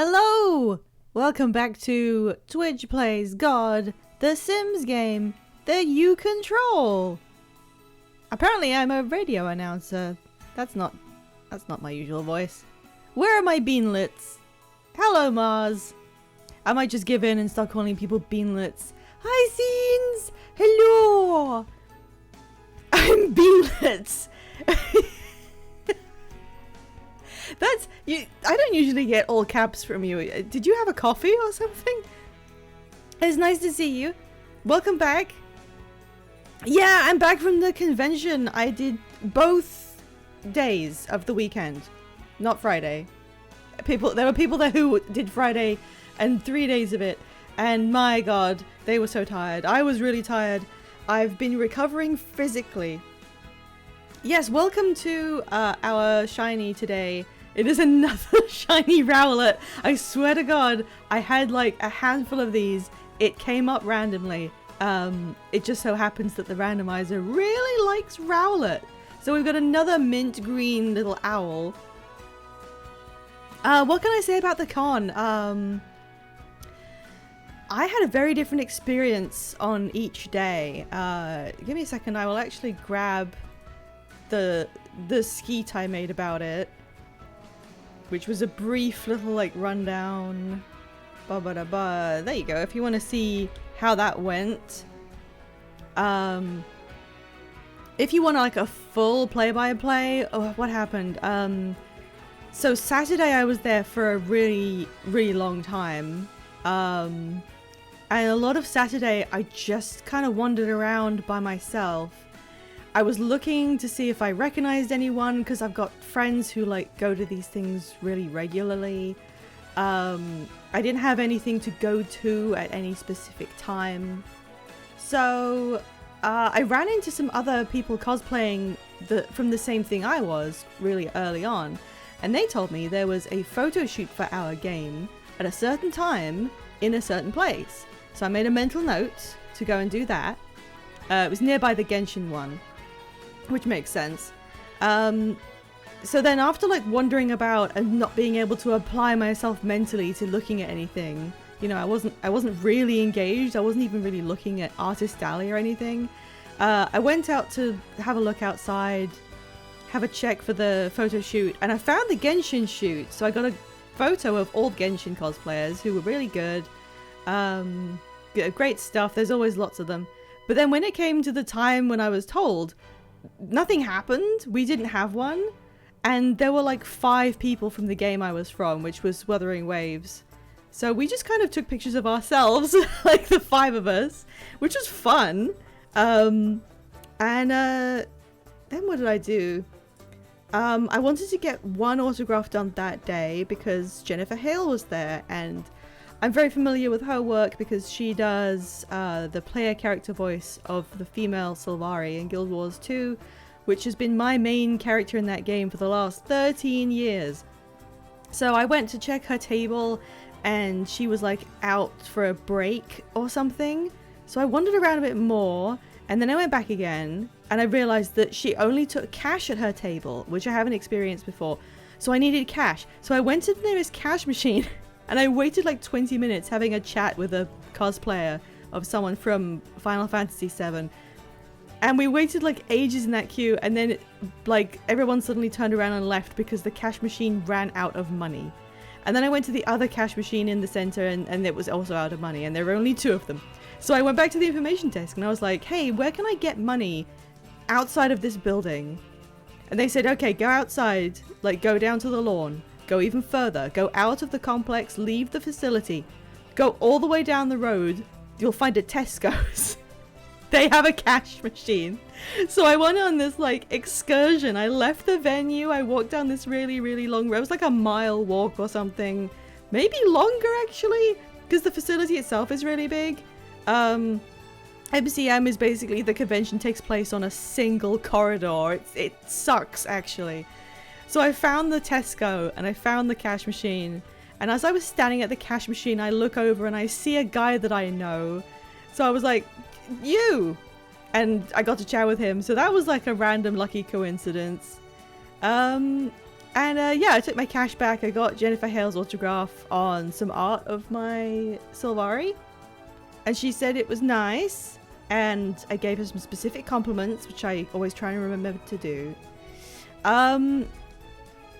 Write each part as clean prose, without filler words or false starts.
Hello! Welcome back to Twitch Plays God, the Sims game that you control. Apparently I'm a radio announcer. That's not my usual voice. Where are my beanlets? Hello, Mars. I might just give in and start calling people beanlets. Hi, Scenes! Hello! I'm beanlets! That's you. I don't usually get all caps from you. Did you have a coffee or something? It's nice to see you. Welcome back. Yeah, I'm back from the convention. I did both days of the weekend, not Friday. There were people there who did Friday and 3 days of it, and my God, they were so tired. I was really tired. I've been recovering physically. Yes, welcome to our shiny today. It is another shiny Rowlet. I swear to God, I had like a handful of these. It came up randomly. It just so happens that the randomizer really likes Rowlet. So we've got another mint green little owl. What can I say about the con? I had a very different experience on each day. Give me a second. I will actually grab the skeet I made about it, which was a brief little like rundown. There you go. If you want to see how that went, if you want like a full play-by-play, what happened? So Saturday I was there for a really long time, and a lot of Saturday I just kind of wandered around by myself. I was looking to see if I recognized anyone, because I've got friends who like go to these things really regularly. I didn't have anything to go to at any specific time. So I ran into some other people cosplaying from the same thing I was really early on. And they told me there was a photo shoot for our game at a certain time in a certain place. So I made a mental note to go and do that. It was nearby the Genshin one, which makes sense. So then after like wandering about and not being able to apply myself mentally to looking at anything, you know, I wasn't really engaged. I wasn't even really looking at Artist Alley or anything. I went out to have a look outside, have a check for the photo shoot, and I found the Genshin shoot. So I got a photo of old Genshin cosplayers who were really good. Great stuff. There's always lots of them. But then when it came to the time when I was told, nothing happened. We didn't have one. And there were like 5 people from the game I was from, which was Wuthering Waves. So we just kind of took pictures of ourselves, like the 5 of us, which was fun. Then what did I do? I wanted to get one autograph done that day because Jennifer Hale was there, and I'm very familiar with her work because she does the player character voice of the female Sylvari in Guild Wars 2, which has been my main character in that game for the last 13 years. So I went to check her table and she was like out for a break or something. So I wandered around a bit more, and then I went back again and I realized that she only took cash at her table, which I haven't experienced before. So I needed cash. So I went to the nearest cash machine and I waited like 20 minutes having a chat with a cosplayer of someone from Final Fantasy VII. And we waited like ages in that queue, and then like everyone suddenly turned around and left because the cash machine ran out of money. And then I went to the other cash machine in the center, and it was also out of money, and there were only 2 of them. So I went back to the information desk and I was like, hey, where can I get money outside of this building? And they said, okay, go outside, like go down to the lawn. Go even further, go out of the complex, leave the facility, go all the way down the road, you'll find a Tesco's. They have a cash machine. So I went on this like excursion. I left the venue, I walked down this really long road. It was like a mile walk or something. Maybe longer actually, because the facility itself is really big. MCM is basically, the convention takes place on a single corridor. It sucks actually. So I found the Tesco and I found the cash machine, and as I was standing at the cash machine, I look over and I see a guy that I know. So I was like, you! And I got to chat with him. So that was like a random lucky coincidence. And yeah, I took my cash back. I got Jennifer Hale's autograph on some art of my Sylvari. And she said it was nice. And I gave her some specific compliments, which I always try and remember to do.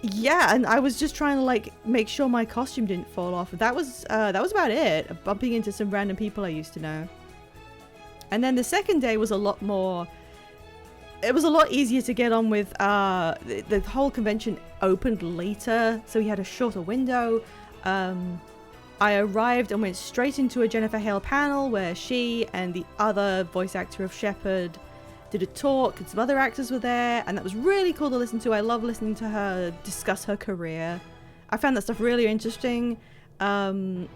Yeah, and I was just trying to like make sure my costume didn't fall off. That was about it. Bumping into some random people I used to know. And then the second day was a lot more. It was a lot easier to get on with. The whole convention opened later, so we had a shorter window. I arrived and went straight into a Jennifer Hale panel where she and the other voice actor of Shepard did a talk, and some other actors were there, and that was really cool to listen to. I love listening to her discuss her career. I found that stuff really interesting. Then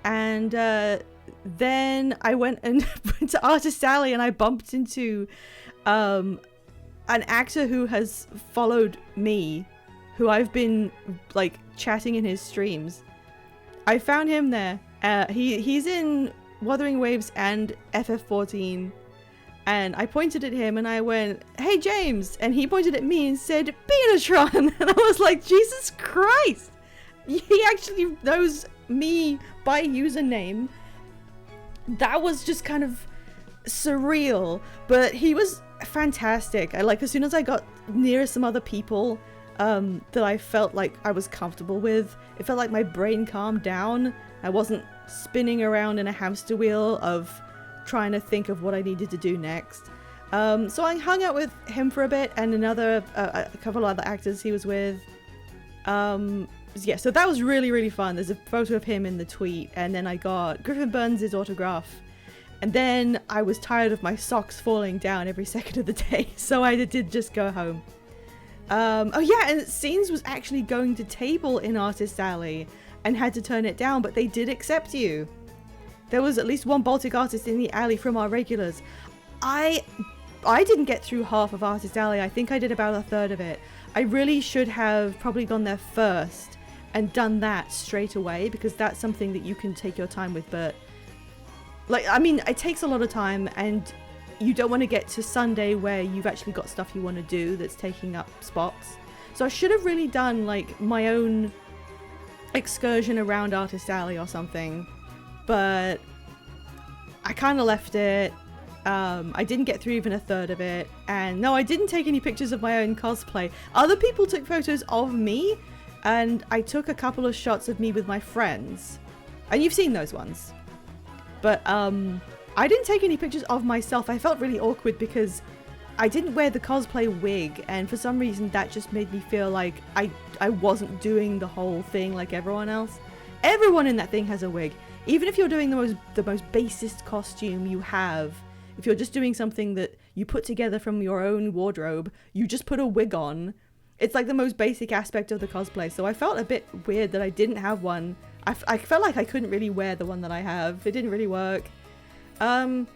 I went to Artist Alley, and I bumped into an actor who has followed me, who I've been like chatting in his streams. I found him there. He's in Wuthering Waves and FF14. And I pointed at him and I went, "Hey, James." And he pointed at me and said, "Benatron." And I was like, Jesus Christ. He actually knows me by username. That was just kind of surreal. But he was fantastic. As soon as I got near some other people that I felt like I was comfortable with, it felt like my brain calmed down. I wasn't spinning around in a hamster wheel of trying to think of what I needed to do next. So I hung out with him for a bit, and a couple of other actors he was with. Yeah, so that was really, really fun. There's a photo of him in the tweet, and then I got Griffin Burns' autograph. And then I was tired of my socks falling down every second of the day, so I did just go home. Oh yeah, and Scenes was actually going to table in Artist Alley and had to turn it down, but they did accept you. There was at least one Baltic artist in the alley from our regulars. I didn't get through half of Artist Alley. I think I did about a third of it. I really should have probably gone there first and done that straight away, because that's something that you can take your time with. But it takes a lot of time, and you don't want to get to Sunday where you've actually got stuff you want to do that's taking up spots. So I should have really done like my own excursion around Artist Alley or something. But I kind of left it. I didn't get through even a third of it. And no, I didn't take any pictures of my own cosplay. Other people took photos of me, and I took a couple of shots of me with my friends. And you've seen those ones. But I didn't take any pictures of myself. I felt really awkward because I didn't wear the cosplay wig, and for some reason that just made me feel like I wasn't doing the whole thing like everyone else. Everyone in that thing has a wig. Even if you're doing the most basest costume you have, if you're just doing something that you put together from your own wardrobe, you just put a wig on. It's like the most basic aspect of the cosplay. So I felt a bit weird that I didn't have one. I felt like I couldn't really wear the one that I have. It didn't really work. But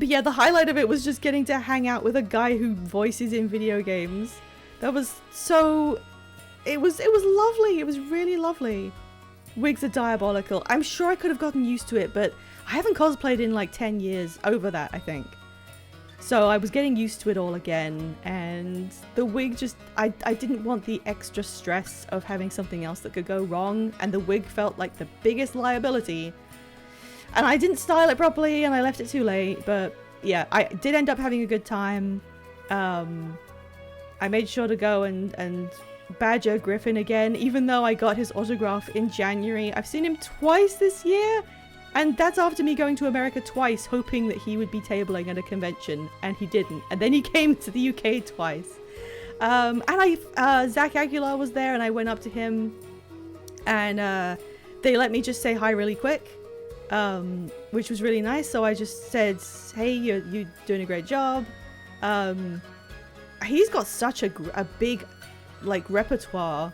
yeah, the highlight of it was just getting to hang out with a guy who voices in video games. That was so... It was lovely. It was really lovely. Wigs are diabolical. I'm sure I could have gotten used to it, but I haven't cosplayed in like 10 years over that, I think. So I was getting used to it all again, and the wig just... I didn't want the extra stress of having something else that could go wrong, and the wig felt like the biggest liability. And I didn't style it properly, and I left it too late, but yeah, I did end up having a good time. I made sure to go and badger Griffin again, even though I got his autograph in January. I've seen him twice this year, and that's after me going to America twice, hoping that he would be tabling at a convention, and he didn't. And then he came to the UK twice. Zach Aguilar was there, and I went up to him, and they let me just say hi really quick, which was really nice. So I just said, "Hey, you're doing a great job." He's got such a big repertoire.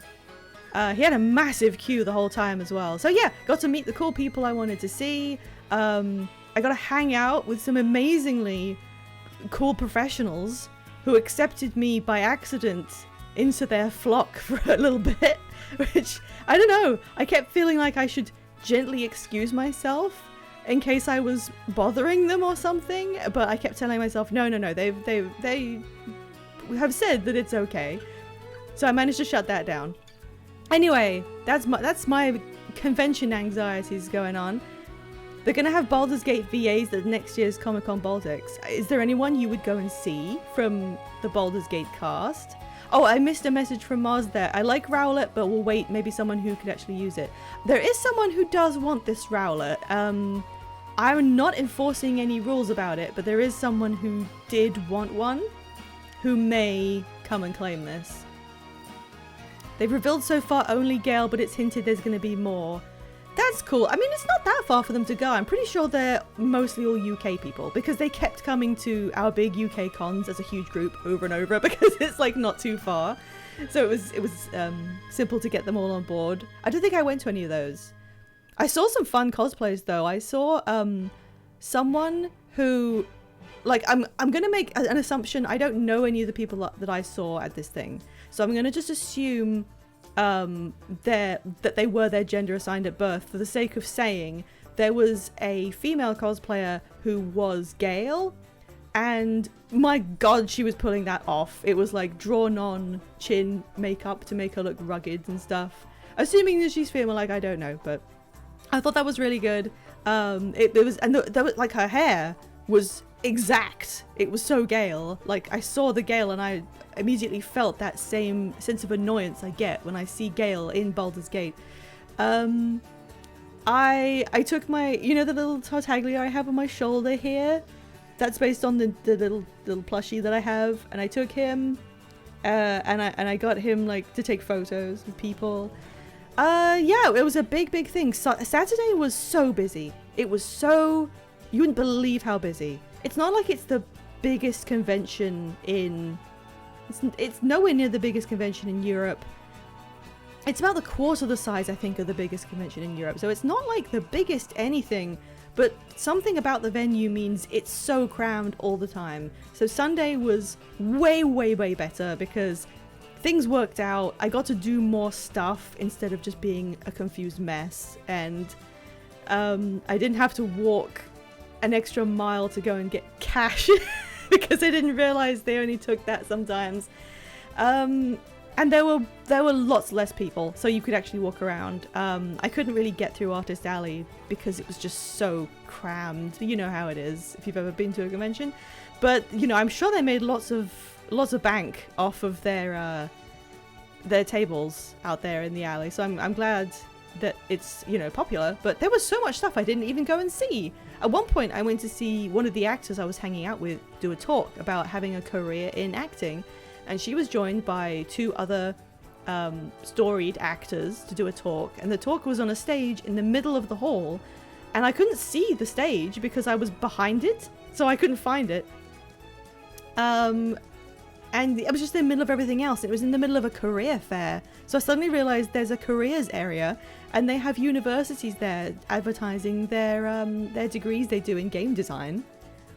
He had a massive queue the whole time as well. So yeah, got to meet the cool people I wanted to see. I got to hang out with some amazingly cool professionals who accepted me by accident into their flock for a little bit, which, I don't know, I kept feeling like I should gently excuse myself in case I was bothering them or something, but I kept telling myself, no, they have said that it's okay. So I managed to shut that down. Anyway, that's my convention anxieties going on. They're gonna have Baldur's Gate VAs at next year's Comic-Con Baltics. Is there anyone you would go and see from the Baldur's Gate cast? Oh, I missed a message from Mars there. I like Rowlet, but we'll wait. Maybe someone who could actually use it. There is someone who does want this Rowlet. I'm not enforcing any rules about it, but there is someone who did want one, who may come and claim this. They've revealed so far only Gale, but it's hinted there's going to be more. That's cool. I mean, it's not that far for them to go. I'm pretty sure they're mostly all UK people because they kept coming to our big UK cons as a huge group over and over because it's like not too far. So it was simple to get them all on board. I don't think I went to any of those. I saw some fun cosplays though. I saw someone who, like, I'm gonna make an assumption. I don't know any of the people that I saw at this thing, so I'm gonna just assume that they were their gender assigned at birth for the sake of saying there was a female cosplayer who was Gale, and my god, she was pulling that off. It was like drawn on chin makeup to make her look rugged and stuff. Assuming that she's female, like, I don't know, but I thought that was really good. It was, and there was like, her hair was exact. It was so Gale. Like, I saw the Gale and I immediately felt that same sense of annoyance I get when I see Gale in Baldur's Gate. I took my, you know, the little Tartaglia I have on my shoulder here? That's based on the little plushie that I have, and I took him and I got him like to take photos with people. Yeah, it was a big thing. Saturday was so busy. It was so, you wouldn't believe how busy. It's not like it's the biggest convention in, it's nowhere near the biggest convention in Europe. It's about the quarter the size, I think, of the biggest convention in Europe. So it's not like the biggest anything, but something about the venue means it's so crammed all the time. So Sunday was way better because things worked out. I got to do more stuff instead of just being a confused mess. And I didn't have to walk an extra mile to go and get cash because I didn't realize they only took that sometimes. And there were lots less people, so you could actually walk around. I couldn't really get through Artist Alley because it was just so crammed. You know how it is if you've ever been to a convention. But you know, I'm sure they made lots of bank off of their tables out there in the alley. So I'm glad that it's, you know, popular. But there was so much stuff I didn't even go and see. At one point, I went to see one of the actors I was hanging out with do a talk about having a career in acting. And she was joined by two other storied actors to do a talk. And the talk was on a stage in the middle of the hall. And I couldn't see the stage because I was behind it. So I couldn't find it. And it was just in the middle of everything else. It was in the middle of a career fair. So I suddenly realized there's a careers area. And they have universities there advertising their degrees they do in game design.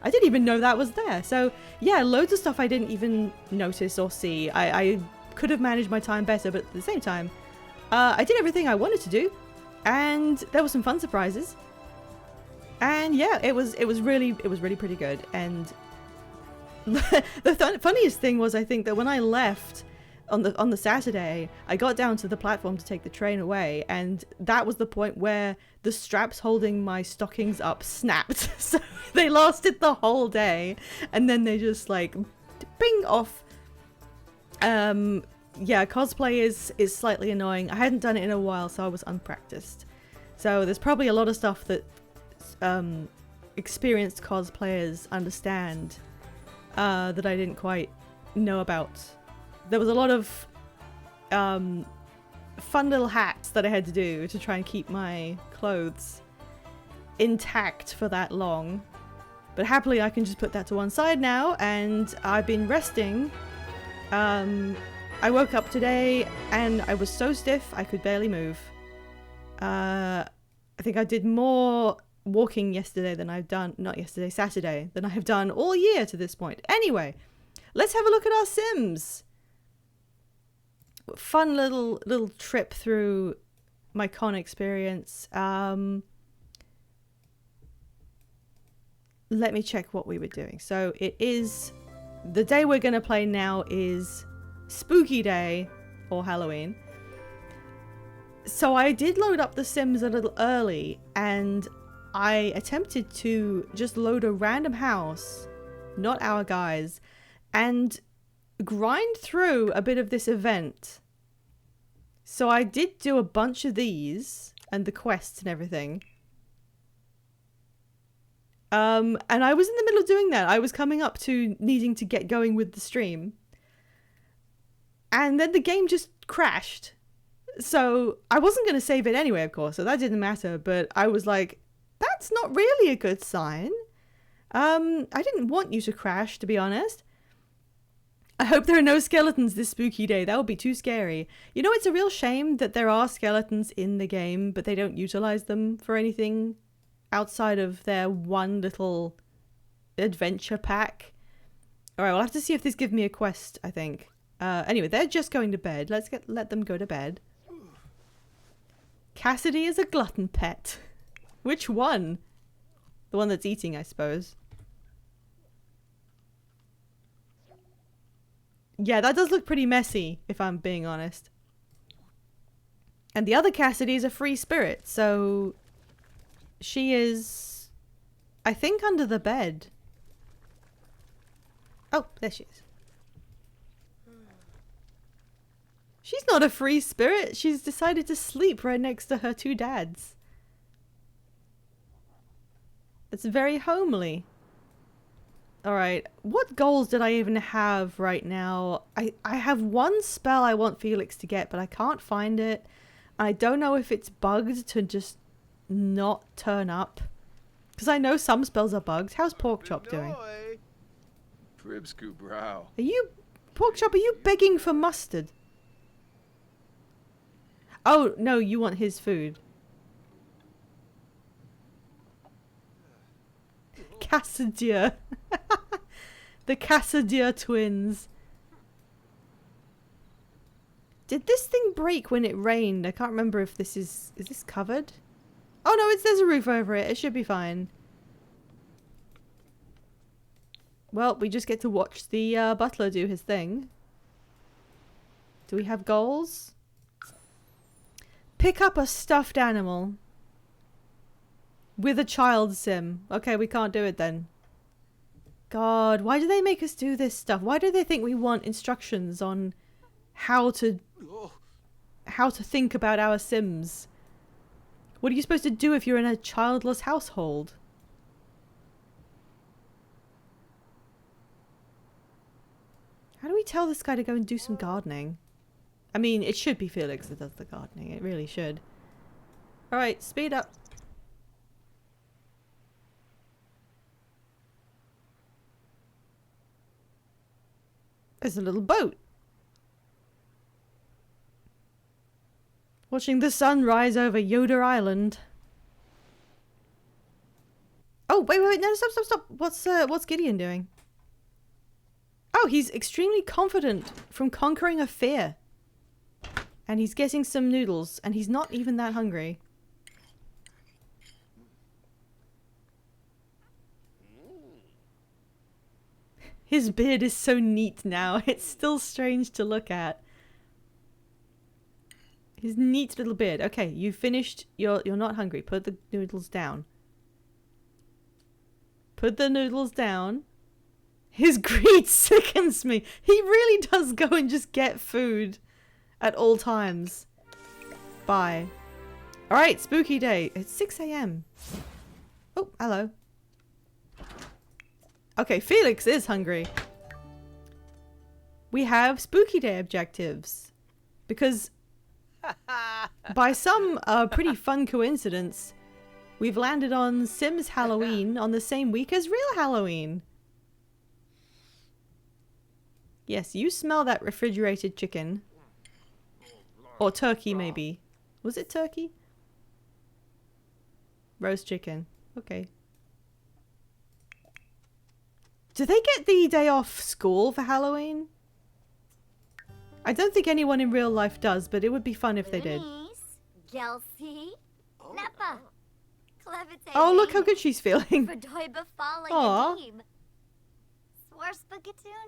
I didn't even know that was there. So yeah, loads of stuff I didn't even notice or see. I could have managed my time better, but at the same time, I did everything I wanted to do, and there were some fun surprises. And yeah, it was really pretty good. And the funniest thing was, I think that when I left on the Saturday, I got down to the platform to take the train away, and that was the point where the straps holding my stockings up snapped. So they lasted the whole day, and then they just like ping off. Yeah, cosplay is slightly annoying. I hadn't done it in a while, so I was unpracticed. So there's probably a lot of stuff that experienced cosplayers understand that I didn't quite know about. There was a lot of fun little hacks that I had to do to try and keep my clothes intact for that long. But happily I can just put that to one side now, and I've been resting. I woke up today and I was so stiff I could barely move. I think I did more walking yesterday than I've done, Saturday, than I have done all year to this point. Anyway, let's have a look at our Sims. Fun little trip through my con experience. Let me check what we were doing. So it is, the day we're going to play now is Spooky Day, or Halloween. So I did load up The Sims a little early, and I attempted to just load a random house, not our guys, and grind through a bit of this event. So I did do a bunch of these and the quests and everything. And I was in the middle of doing that. I was coming up to needing to get going with the stream. And then the game just crashed. So I wasn't going to save it anyway, of course, so that didn't matter. But I was like, that's not really a good sign. I didn't want you to crash, to be honest. I hope there are no skeletons this spooky day. That would be too scary. You know, it's a real shame that there are skeletons in the game, but they don't utilize them for anything outside of their one little adventure pack. Alright, we'll have to see if this gives me a quest, I think. Anyway, they're just going to bed. Let them go to bed. Cassidy is a glutton pet. Which one? The one that's eating, I suppose. Yeah, that does look pretty messy, if I'm being honest. And the other Cassidy is a free spirit, so she is, I think, under the bed. Oh, there she is. She's not a free spirit. She's decided to sleep right next to her two dads. It's very homely. Alright, what goals did I even have right now? I have one spell I want Felix to get, but I can't find it. I don't know if it's bugged to just not turn up. Because I know some spells are bugged. How's Porkchop doing? Are you... Porkchop, are you begging for mustard? Oh, no, you want his food. Cassidier. The Cassidier twins. Did this thing break when it rained? I can't remember if this is this covered? Oh no, there's a roof over it. It should be fine. Well, we just get to watch the butler do his thing. Do we have goals? Pick up a stuffed animal. With a child sim. Okay, we can't do it then. God, why do they make us do this stuff? Why do they think we want instructions on how to think about our sims? What are you supposed to do if you're in a childless household? How do we tell this guy to go and do some gardening? I mean, it should be Felix that does the gardening. It really should. Alright, speed up. There's a little boat. Watching the sun rise over Yoder Island. Oh, wait, no, stop. What's Gideon doing? Oh, he's extremely confident from conquering a fear. And he's getting some noodles, and he's not even that hungry. His beard is so neat now. It's still strange to look at. His neat little beard. Okay, you finished. You're not hungry. Put the noodles down. Put the noodles down. His greed sickens me. He really does go and just get food at all times. Bye. Alright, spooky day. It's 6 AM. Oh, hello. Okay, Felix is hungry. We have spooky day objectives. Because by some pretty fun coincidence, we've landed on Sims Halloween on the same week as real Halloween. Yes, you smell that refrigerated chicken. Or turkey, maybe. Was it turkey? Roast chicken. Okay. Do they get the day off school for Halloween? I don't think anyone in real life does, but it would be fun if they did. Oh, look how good she's feeling. Aww.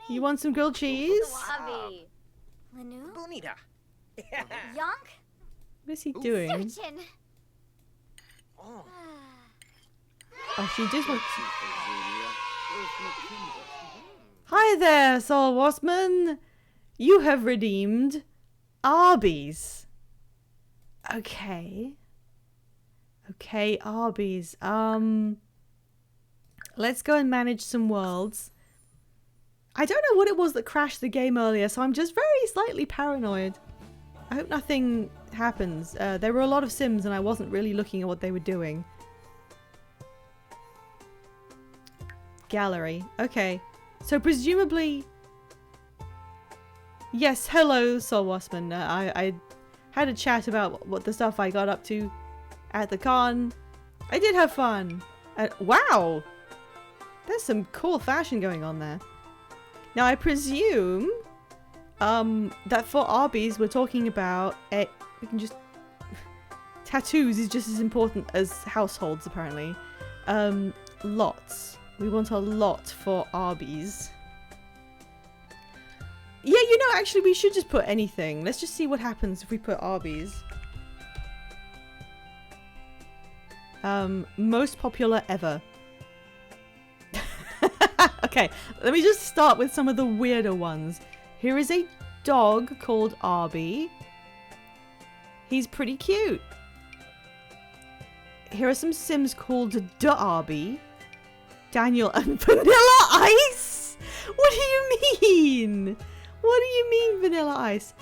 You want some grilled cheese? Yonk? What is he doing? Searchin'. Oh. Oh, she just wants... Hi there, Soul Wasman. You have redeemed Arby's. Okay. Okay, Arby's. Let's go and manage some worlds. I don't know what it was that crashed the game earlier, so I'm just very slightly paranoid. I hope nothing happens. There were a lot of Sims and I wasn't really looking at what they were doing. Gallery. Okay. So presumably... Yes, hello, Soul Wasman. I had a chat about what the stuff I got up to at the con. I did have fun. Wow! There's some cool fashion going on there. Now I presume that for Arby's we're talking about we can just tattoos is just as important as households apparently. Lots. We want a lot for Arby's. Yeah, you know, actually we should just put anything. Let's just see what happens if we put Arby's. Most popular ever. Okay, let me just start with some of the weirder ones. Here is a dog called Arby. He's pretty cute. Here are some Sims called Arby. Daniel and Vanilla Ice? What do you mean? What do you mean, Vanilla Ice?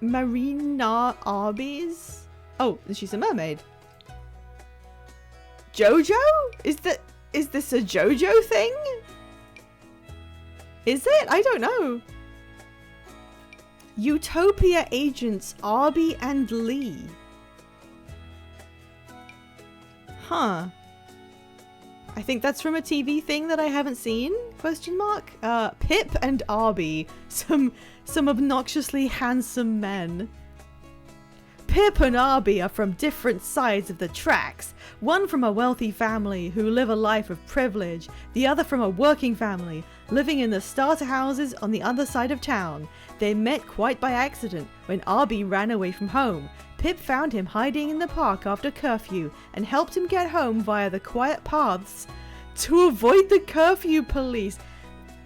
Marina Arby's? Oh, she's a mermaid. Jojo? Is this a Jojo thing? Is it? I don't know. Utopia agents Arby and Lee. Huh. I think that's from a TV thing that I haven't seen? Question mark? Pip and Arby. Some obnoxiously handsome men. Pip and Arby are from different sides of the tracks. One from a wealthy family who live a life of privilege, the other from a working family, living in the starter houses on the other side of town. They met quite by accident when Arby ran away from home. Pip found him hiding in the park after curfew and helped him get home via the quiet paths to avoid the curfew police.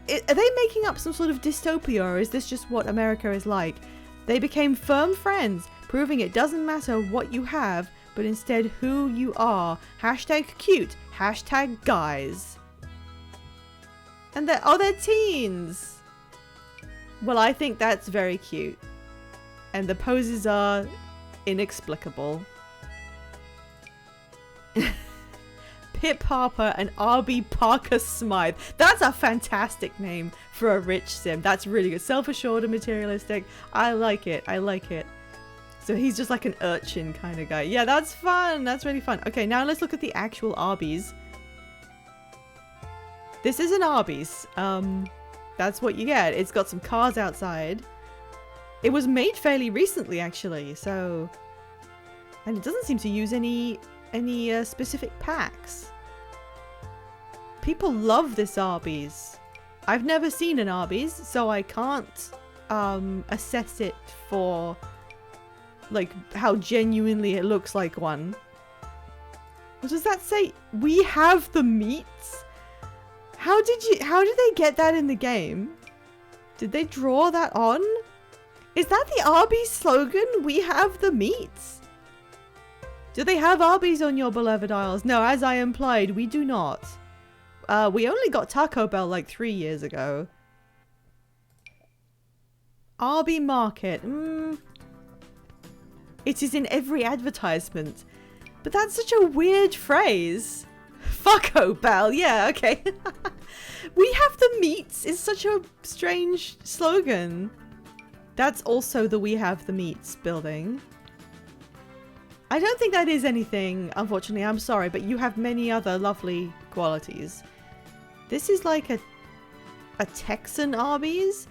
Are they making up some sort of dystopia, or is this just what America is like? They became firm friends, proving it doesn't matter what you have, but instead who you are. Hashtag cute. Hashtag guys. And they're teens. Well, I think that's very cute. And the poses are inexplicable. Pip Harper and Arby Parker Smythe. That's a fantastic name for a rich sim. That's really good. Self-assured and materialistic. I like it. I like it. So he's just like an urchin kind of guy. Yeah, that's fun. That's really fun. Okay, now let's look at the actual Arby's. This is an Arby's. That's what you get. It's got some cars outside. It was made fairly recently, actually, so... And it doesn't seem to use any specific packs. People love this Arby's. I've never seen an Arby's, so I can't assess it for like how genuinely it looks like one. What does that say? We have the meats? How did they get that in the game? Did they draw that on? Is that the Arby's slogan? We have the meats? Do they have Arby's on your beloved isles? No, as I implied, we do not. We only got Taco Bell like 3 years ago. Arby Market. It is in every advertisement. But that's such a weird phrase. Fucko Bell. Yeah, okay. We have the meats is such a strange slogan. That's also the We Have the Meats building. I don't think that is anything, unfortunately. I'm sorry, but you have many other lovely qualities. This is like a Texan Arby's?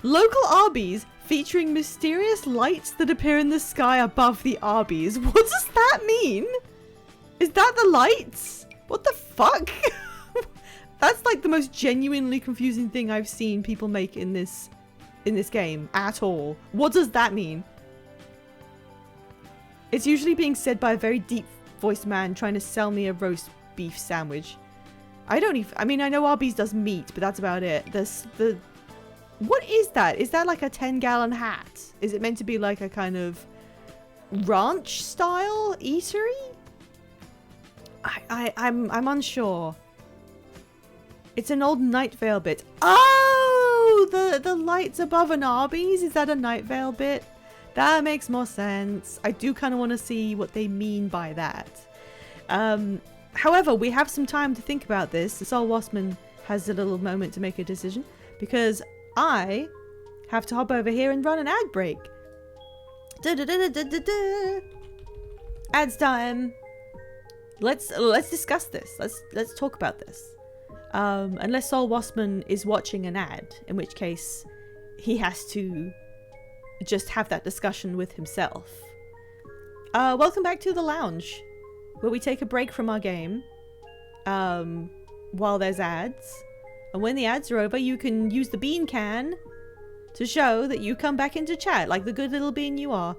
Local Arby's featuring mysterious lights that appear in the sky above the Arby's. What does that mean? Is that the lights? What the fuck? That's like the most genuinely confusing thing I've seen people make in this game at all. What does that mean? It's usually being said by a very deep voiced man trying to sell me a roast beef sandwich. I mean, I know Arby's does meat, but that's about it. What is that? Is that like a 10-gallon hat? Is it meant to be like a kind of ranch style eatery? I'm unsure. It's an old Night Vale bit. Oh, the lights above an Arby's? Is that a Night Vale bit? That makes more sense. I do kind of want to see what they mean by that. However, we have some time to think about this. Sol Wassman has a little moment to make a decision because I have to hop over here and run an ad break. Ads time. Let's discuss this. Let's talk about this. Unless Sol Wassman is watching an ad, in which case he has to just have that discussion with himself. Welcome back to the lounge, where we take a break from our game while there's ads. And when the ads are over, you can use the bean can to show that you come back into chat, like the good little bean you are.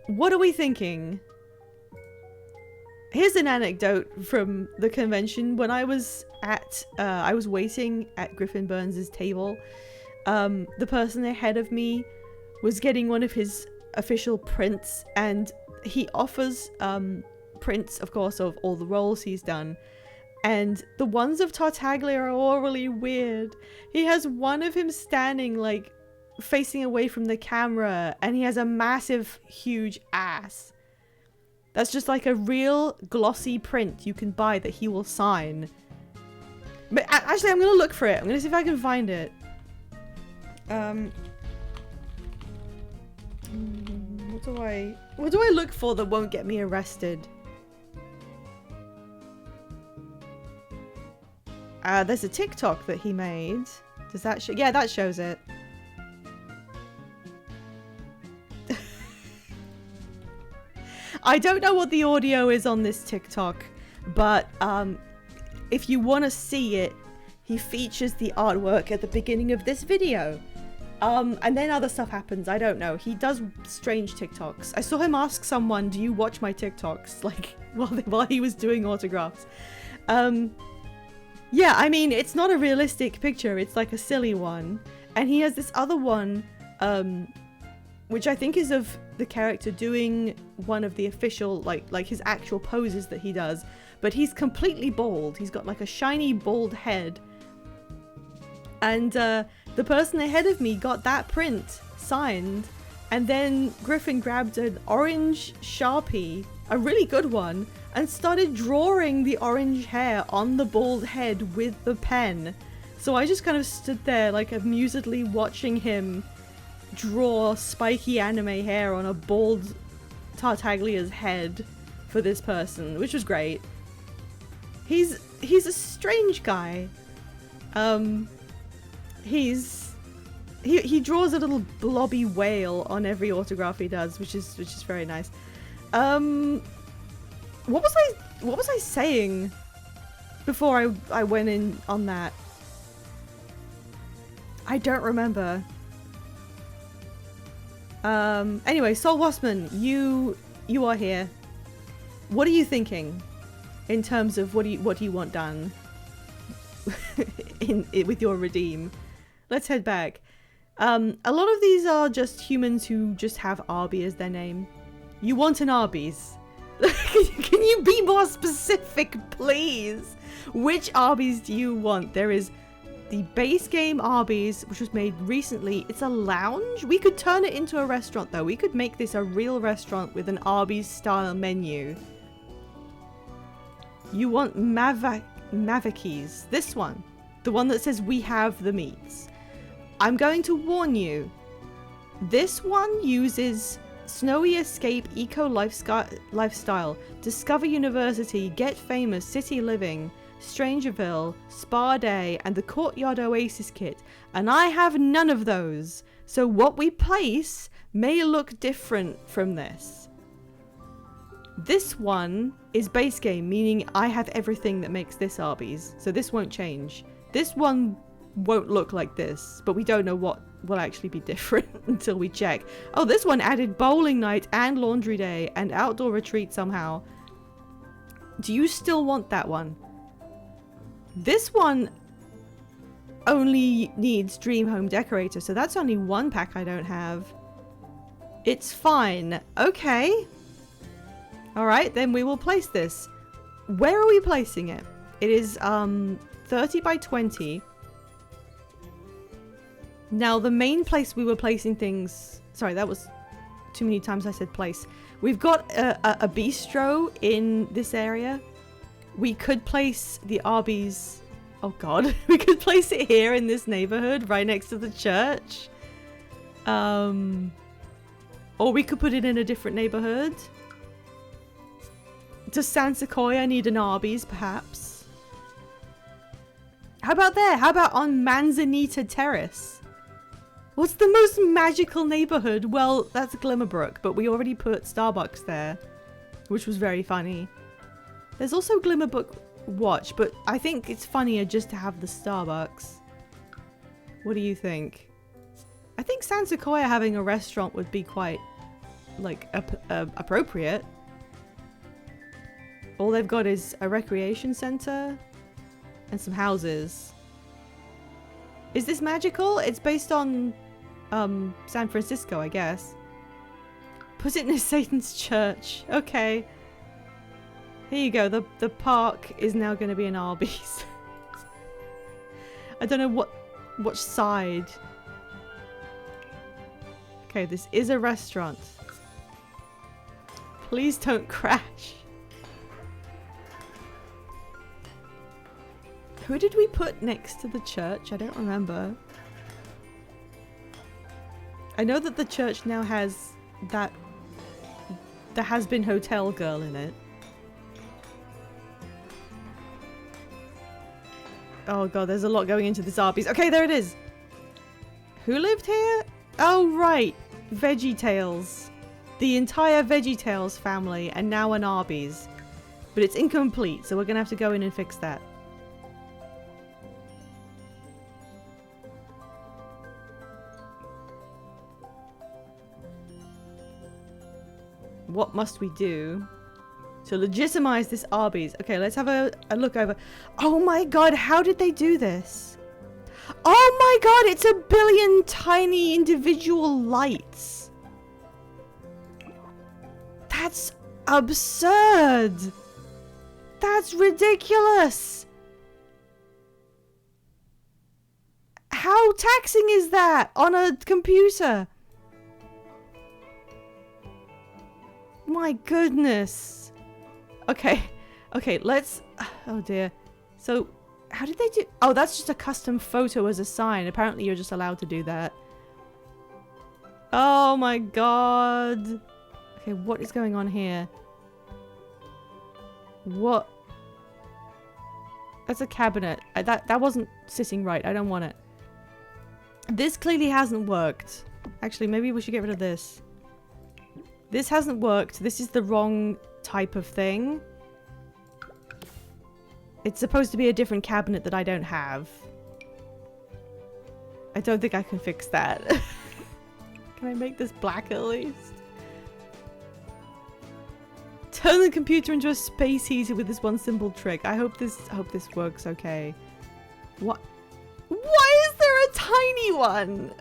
What are we thinking? Here's an anecdote from the convention. When I was waiting at Griffin Burns' table, the person ahead of me was getting one of his official prints, and he offers prints, of course, of all the roles he's done. And the ones of Tartaglia are all really weird. He has one of him standing, like, facing away from the camera, and he has a massive, huge ass. That's just like a real glossy print you can buy that he will sign. But actually, I'm going to look for it. I'm going to see if I can find it. What do I look for that won't get me arrested? There's a TikTok that he made. Does that show? Yeah, that shows it. I don't know what the audio is on this TikTok, but if you want to see it, he features the artwork at the beginning of this video. And then other stuff happens. I don't know. He does strange TikToks. I saw him ask someone, "Do you watch my TikToks?" Like while he was doing autographs. Yeah, I mean, it's not a realistic picture. It's like a silly one. And he has this other one, which I think is of the character doing one of the official, like his actual poses that he does. But he's completely bald. He's got like a shiny bald head. And the person ahead of me got that print signed. And then Griffin grabbed an orange Sharpie, a really good one, and started drawing the orange hair on the bald head with the pen. So I just kind of stood there, like, amusedly watching him draw spiky anime hair on a bald Tartaglia's head for this person, which was great. He's a strange guy. He draws a little blobby whale on every autograph he does, which is very nice. What was I saying before I went in on that? I don't remember. Anyway, Sol Wassman, you are here. What are you thinking in terms of what do you want done with your redeem? Let's head back. A lot of these are just humans who just have Arby as their name. You want an Arby's. Can you be more specific, please? Which Arby's do you want? There is the base game Arby's, which was made recently. It's a lounge. We could turn it into a restaurant, though. We could make this a real restaurant with an Arby's style menu. You want Mavaki's. This one. The one that says we have the meats. I'm going to warn you. This one uses Snowy Escape Eco Lifestyle, Discover University, Get Famous, City Living, Strangerville, Spa Day, and the Courtyard Oasis Kit, and I have none of those, so what we place may look different from this. This one is base game, meaning I have everything that makes this Arby's. So this won't change. This one won't look like this, but we don't know what will actually be different until we check. Oh, this one added bowling night and laundry day and outdoor retreat somehow. Do you still want that one? This one only needs Dream Home Decorator, so that's only one pack I don't have. It's fine. Okay. Alright, then we will place this. Where are we placing it? It is 30 by 20. Now, the main place we were placing things... Sorry, that was too many times I said place. We've got a bistro in this area. We could place the Arby's... Oh god. We could place it here in this neighborhood, right next to the church. Or we could put it in a different neighborhood. Does San Sequoia need an Arby's, perhaps? How about there? How about on Manzanita Terrace? What's the most magical neighborhood? Well, that's Glimmerbrook, but we already put Starbucks there, which was very funny. There's also Glimmerbrook Watch, but I think it's funnier just to have the Starbucks. What do you think? I think San Sequoia having a restaurant would be quite, like, appropriate. All they've got is a recreation center and some houses. Is this magical? It's based on San Francisco, I guess. Put it in Satan's church. Okay. Here you go. The park is now going to be an Arby's. I don't know which side. Okay, this is a restaurant. Please don't crash. Who did we put next to the church? I don't remember. I know that the church now has that... The has-been hotel girl in it. Oh god, there's a lot going into this Arby's. Okay, there it is! Who lived here? Oh, right. VeggieTales. The entire VeggieTales family, and now an Arby's. But it's incomplete, so we're gonna have to go in and fix that. What must we do to legitimize this Arby's? Okay, let's have a look over. Oh my god, how did they do this? Oh my god, it's a billion tiny individual lights. That's absurd. That's ridiculous. How taxing is that on a computer? My goodness. Okay. Okay, let's... Oh dear. So, how did they do... Oh, that's just a custom photo as a sign. Apparently you're just allowed to do that. Oh my god. Okay, what is going on here? What? That's a cabinet. That wasn't sitting right. I don't want it. This clearly hasn't worked. Actually, maybe we should get rid of this. This hasn't worked. This is the wrong type of thing. It's supposed to be a different cabinet that I don't have. I don't think I can fix that. Can I make this black at least? Turn the computer into a space heater with this one simple trick. I hope this works okay. What? Why is there a tiny one?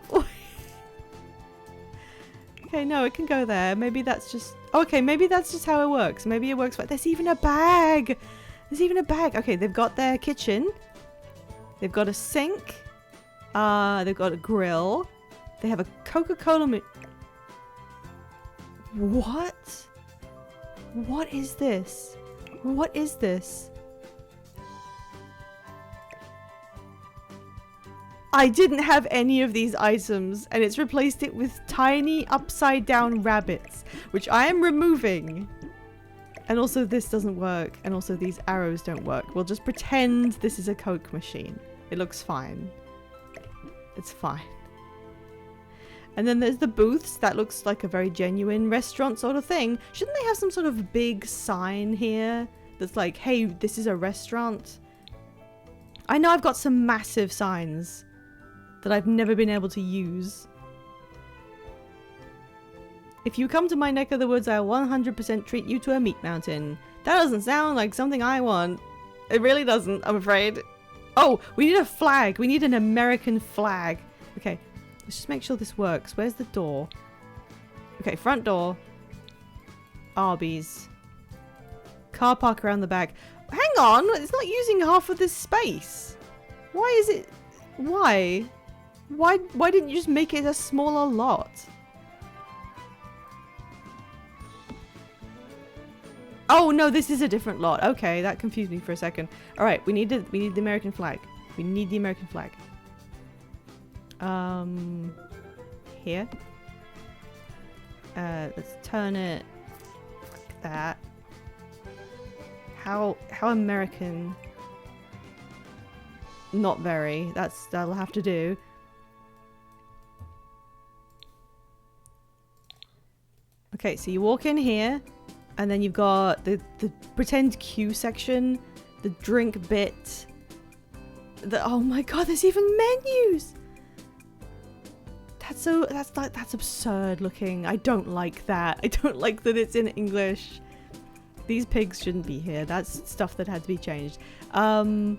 Okay, no, it can go there. Maybe that's just... Okay, maybe that's just how it works. Maybe it works... There's even a bag! There's even a bag! Okay, they've got their kitchen. They've got a sink. They've got a grill. They have a Coca-Cola... What? What is this? What is this? I didn't have any of these items, and it's replaced it with tiny upside down rabbits, which I am removing. And also this doesn't work, and also these arrows don't work. We'll just pretend this is a Coke machine. It looks fine. It's fine. And then there's the booths. That looks like a very genuine restaurant sort of thing. Shouldn't they have some sort of big sign here that's like, hey, this is a restaurant? I know I've got some massive signs that I've never been able to use. If you come to my neck of the woods, I'll 100% treat you to a meat mountain. That doesn't sound like something I want. It really doesn't, I'm afraid. Oh, we need a flag. We need an American flag. Okay, let's just make sure this works. Where's the door? Okay, front door. Arby's. Car park around the back. Hang on, it's not using half of this space. Why is it... Why? Why didn't you just make it a smaller lot? Oh no, this is a different lot. Okay, that confused me for a second. All right, we need the American flag. We need the American flag. Here. Let's turn it like that. How American? Not very. That'll have to do. Okay, so you walk in here. And then you've got the pretend queue section, the drink bit. Oh my god, there's even menus. That's absurd looking. I don't like that. I don't like that it's in English. These pigs shouldn't be here. That's stuff that had to be changed. Okay,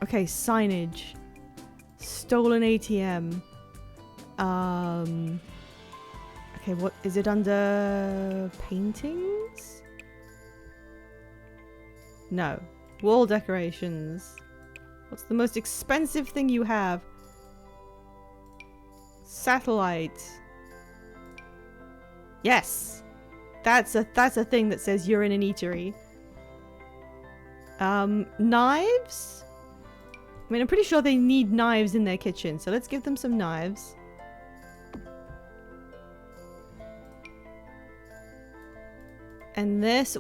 signage. Stolen ATM. Okay, what is it under? Paintings? No. Wall decorations. What's the most expensive thing you have? Satellite. Yes. That's a thing that says you're in an eatery. Knives? I mean, I'm pretty sure they need knives in their kitchen, so let's give them some knives. And this,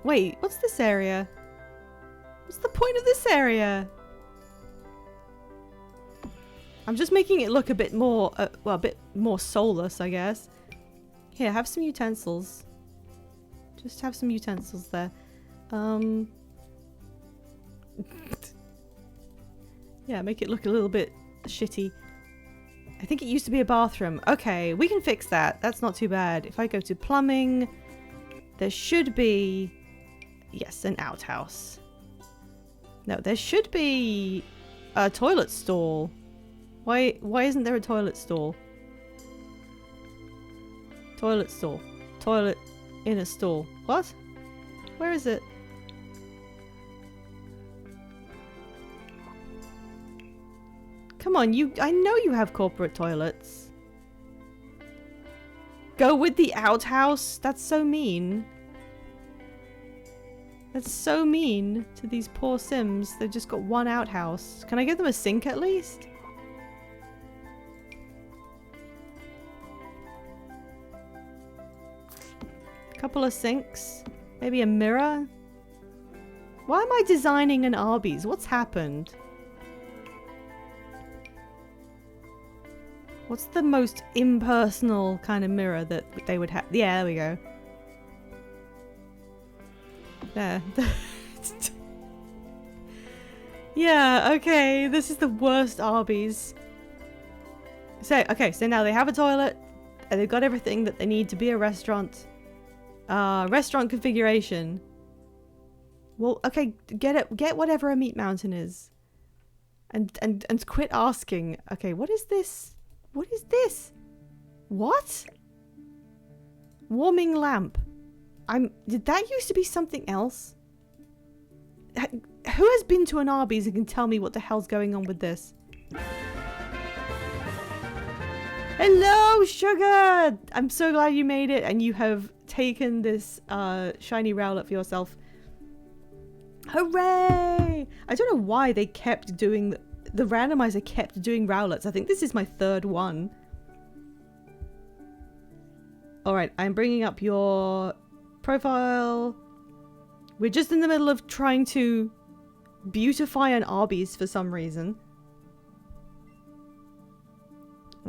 wait, what's this area? What's the point of this area? I'm just making it look a bit more, well, a bit more soulless, I guess. Here, have some utensils. Just have some utensils there. Yeah, make it look a little bit shitty. I think it used to be a bathroom. Okay, we can fix that. That's not too bad. If I go to plumbing... There should be... Yes, an outhouse. No, there should be a toilet stall. Why isn't there a toilet stall? Toilet stall. Toilet in a stall. What? Where is it? Come on, I know you have corporate toilets. Go with the outhouse? That's so mean. That's so mean to these poor Sims. They've just got one outhouse. Can I give them a sink at least? A couple of sinks. Maybe a mirror? Why am I designing an Arby's? What's happened? What's the most impersonal kind of mirror that they would have? Yeah, there we go. There. Yeah, okay. This is the worst Arby's. So, okay, so now they have a toilet. And they've got everything that they need to be a restaurant. Restaurant configuration. Well, okay, get whatever a meat mountain is. And quit asking. Okay, what is this? What is this? What? Warming lamp. Did that used to be something else? Who has been to an Arby's and can tell me what the hell's going on with this? Hello, Sugar! I'm so glad you made it and you have taken this shiny rowlet for yourself. Hooray! I don't know why they kept doing... The randomizer kept doing rowlets. I think this is my third one. Alright, I'm bringing up your profile. We're just in the middle of trying to beautify an Arby's for some reason.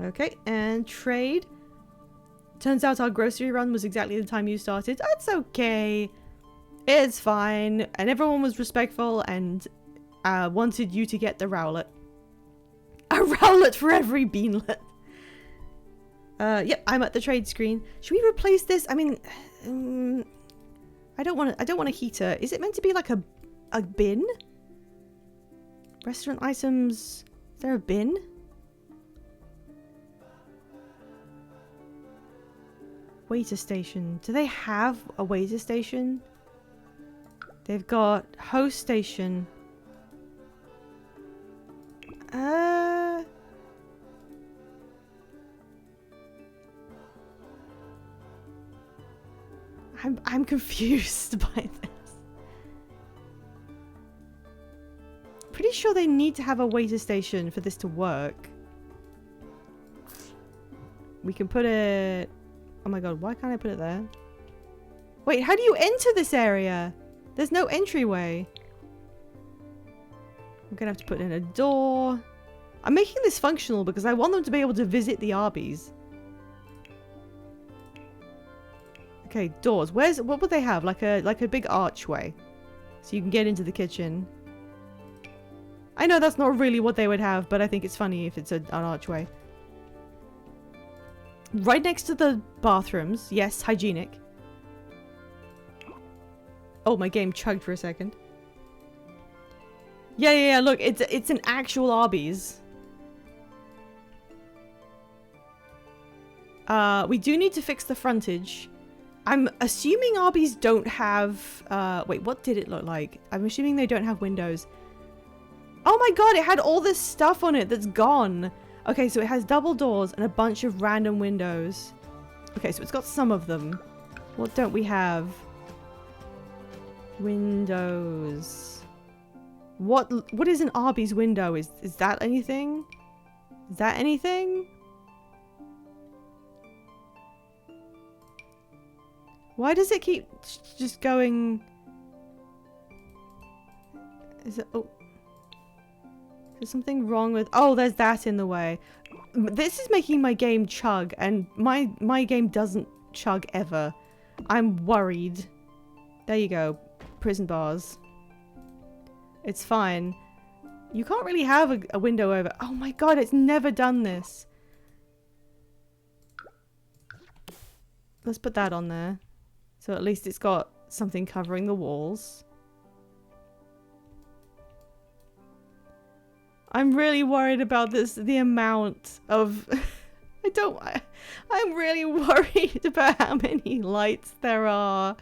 Okay, and trade. Turns out our grocery run was exactly the time you started. That's okay. It's fine. And everyone was respectful and wanted you to get the rowlet. A rowlet for every beanlet. Yep, I'm at the trade screen. Should we replace this? I mean, I don't want a heater. Is it meant to be like a bin? Restaurant items. Is there a bin? Waiter station. Do they have a waiter station? They've got host station. I'm confused by this. Pretty sure they need to have a waiter station for this to work. We can put it... Oh my god, why can't I put it there? Wait, how do you enter this area? There's no entryway. I'm gonna have to put in a door. I'm making this functional because I want them to be able to visit the Arby's. Okay, doors. What would they have? Like a big archway. So you can get into the kitchen. I know that's not really what they would have, but I think it's funny if it's an archway. Right next to the bathrooms. Yes, hygienic. Oh, my game chugged for a second. Yeah, look, it's an actual Arby's. We do need to fix the frontage. I'm assuming Arby's don't have... wait, what did it look like? I'm assuming they don't have windows. Oh my god, it had all this stuff on it that's gone. Okay, so it has double doors and a bunch of random windows. Okay, so it's got some of them. What don't we have? Windows. What is an Arby's window? Is that anything? Is that anything? Why does it keep just going? Is it... Oh. There's something wrong with... Oh, there's that in the way. This is making my game chug, and my game doesn't chug ever. I'm worried. There you go. Prison bars. It's fine. You can't really have a window over... Oh my god, it's never done this. Let's put that on there. So at least it's got something covering the walls. I'm really worried about this, the amount of... I'm really worried about how many lights there are.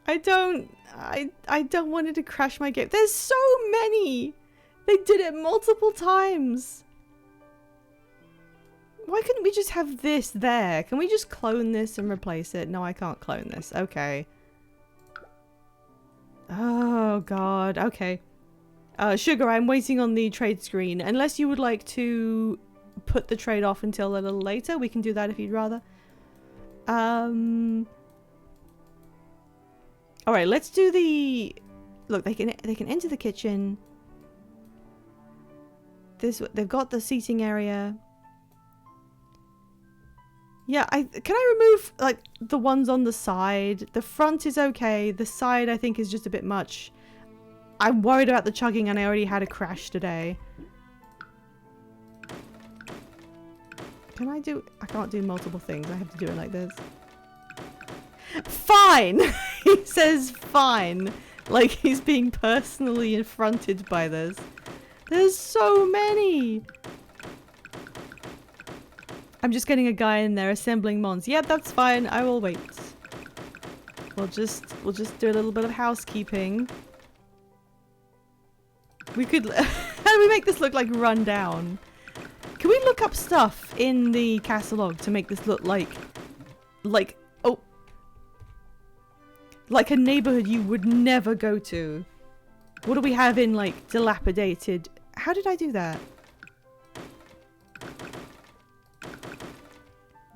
I don't want it to crash my game. There's so many! They did it multiple times. Why couldn't we just have this there? Can we just clone this and replace it? No, I can't clone this. Okay. Oh, God. Okay. Sugar, I'm waiting on the trade screen. Unless you would like to put the trade off until a little later. We can do that if you'd rather. Alright, let's do the... Look, they can enter the kitchen. They've got the seating area. Yeah, can I remove, like, the ones on the side? The front is okay. The side, I think, is just a bit much. I'm worried about the chugging, and I already had a crash today. Can I do... I can't do multiple things. I have to do it like this. Fine! He says fine. Like he's being personally affronted by this. There's so many! I'm just getting a guy in there assembling mons. Yeah, that's fine. I will wait. We'll just do a little bit of housekeeping. We could... How do we make this look like run down? Can we look up stuff in the catalog to make this look like... Oh. Like a neighborhood you would never go to. What do we have in, like, dilapidated... How did I do that?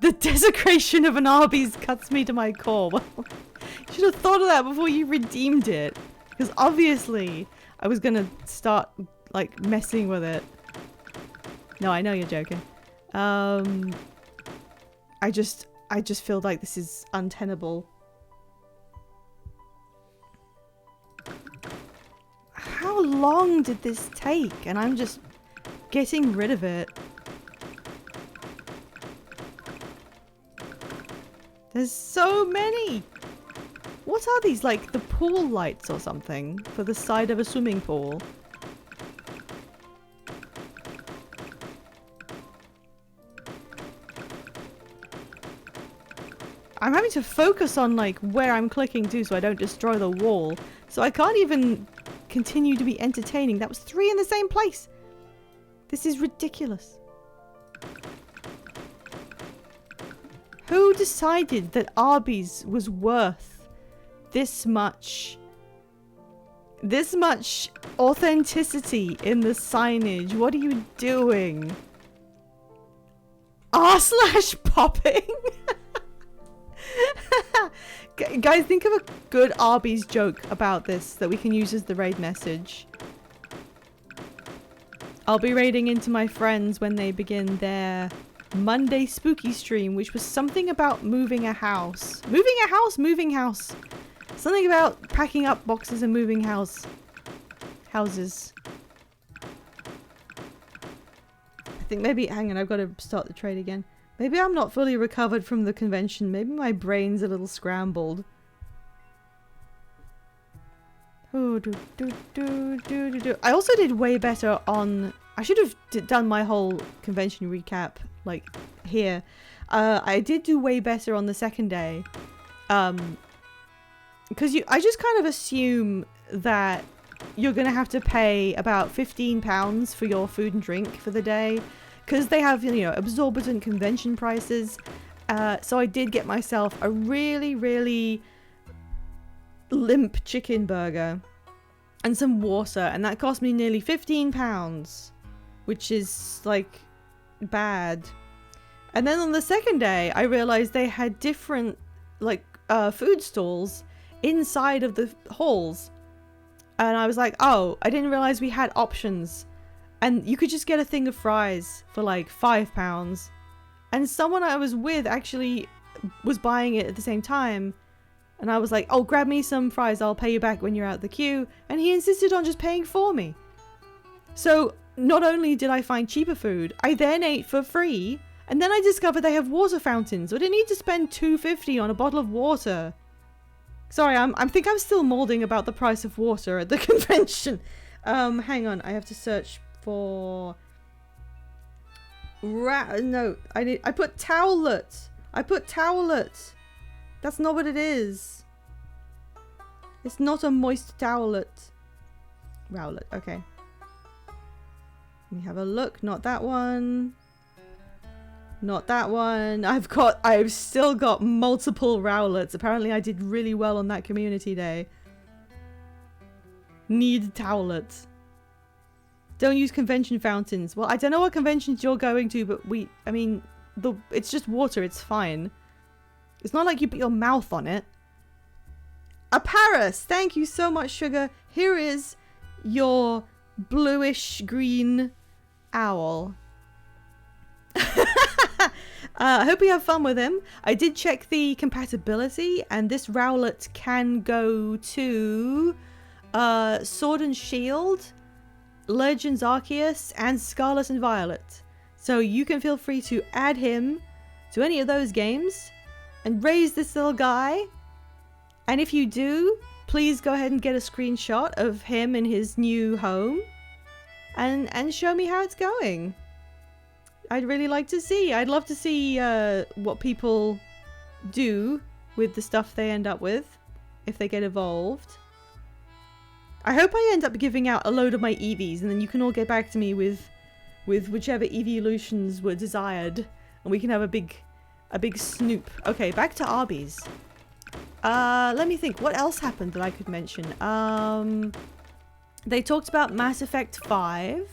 The desecration of an Arby's cuts me to my core. Well, you should have thought of that before you redeemed it. Because obviously, I was gonna start, like messing with it. No, I know you're joking. I just feel like this is untenable. How long did this take? And I'm just getting rid of it. There's so many! What are these, like the pool lights or something for the side of a swimming pool? I'm having to focus on like where I'm clicking to so I don't destroy the wall. So I can't even continue to be entertaining. That was 3 in the same place. This is ridiculous. Who decided that Arby's was worth this much authenticity in the signage? What are you doing? r/popping? Guys, think of a good Arby's joke about this that we can use as the raid message. I'll be raiding into my friends when they begin their Monday spooky stream, which was something about moving a house. Moving a house? Moving house. Something about packing up boxes and moving houses. I think maybe, hang on, I've got to start the trade again. Maybe I'm not fully recovered from the convention. Maybe my brain's a little scrambled. I also did way better on... I should have done my whole convention recap, like, here. I did do way better on the second day. Because I just kind of assume that you're going to have to pay about £15 for your food and drink for the day. Because they have, you know, exorbitant convention prices. So I did get myself a really, really limp chicken burger and some water. And that cost me nearly £15. Which is, like, bad. And then on the second day, I realized they had different, like, food stalls inside of the halls. And I was like, oh, I didn't realize we had options. And you could just get a thing of fries for like £5. And someone I was with actually was buying it at the same time. And I was like, oh, grab me some fries. I'll pay you back when you're out the queue. And he insisted on just paying for me. So not only did I find cheaper food, I then ate for free. And then I discovered they have water fountains. So I didn't need to spend $2.50 on a bottle of water. Sorry, I think I'm still molding about the price of water at the convention. Hang on, I have to search for... No, I put towelette. I put towelette. That's not what it is. It's not a moist towelette. Rowlet, okay. Let me have a look. Not that one. Not that one. I've still got multiple Rowlets. Apparently I did really well on that community day. Need towelette. Don't use convention fountains. Well, I don't know what conventions you're going to, but it's just water. It's fine. It's not like you put your mouth on it. A Paris! Thank you so much, Sugar. Here is your bluish green owl. I hope you have fun with him. I did check the compatibility, and this Rowlet can go to Sword and Shield, Legends Arceus, and Scarlet and Violet. So you can feel free to add him to any of those games and raise this little guy. And if you do, please go ahead and get a screenshot of him in his new home and show me how it's going. I'd really like to see. I'd love to see what people do with the stuff they end up with if they get evolved. I hope I end up giving out a load of my Eevees, and then you can all get back to me with whichever evolutions were desired, and we can have a big snoop. Okay, back to Arby's. Let me think. What else happened that I could mention? They talked about Mass Effect 5.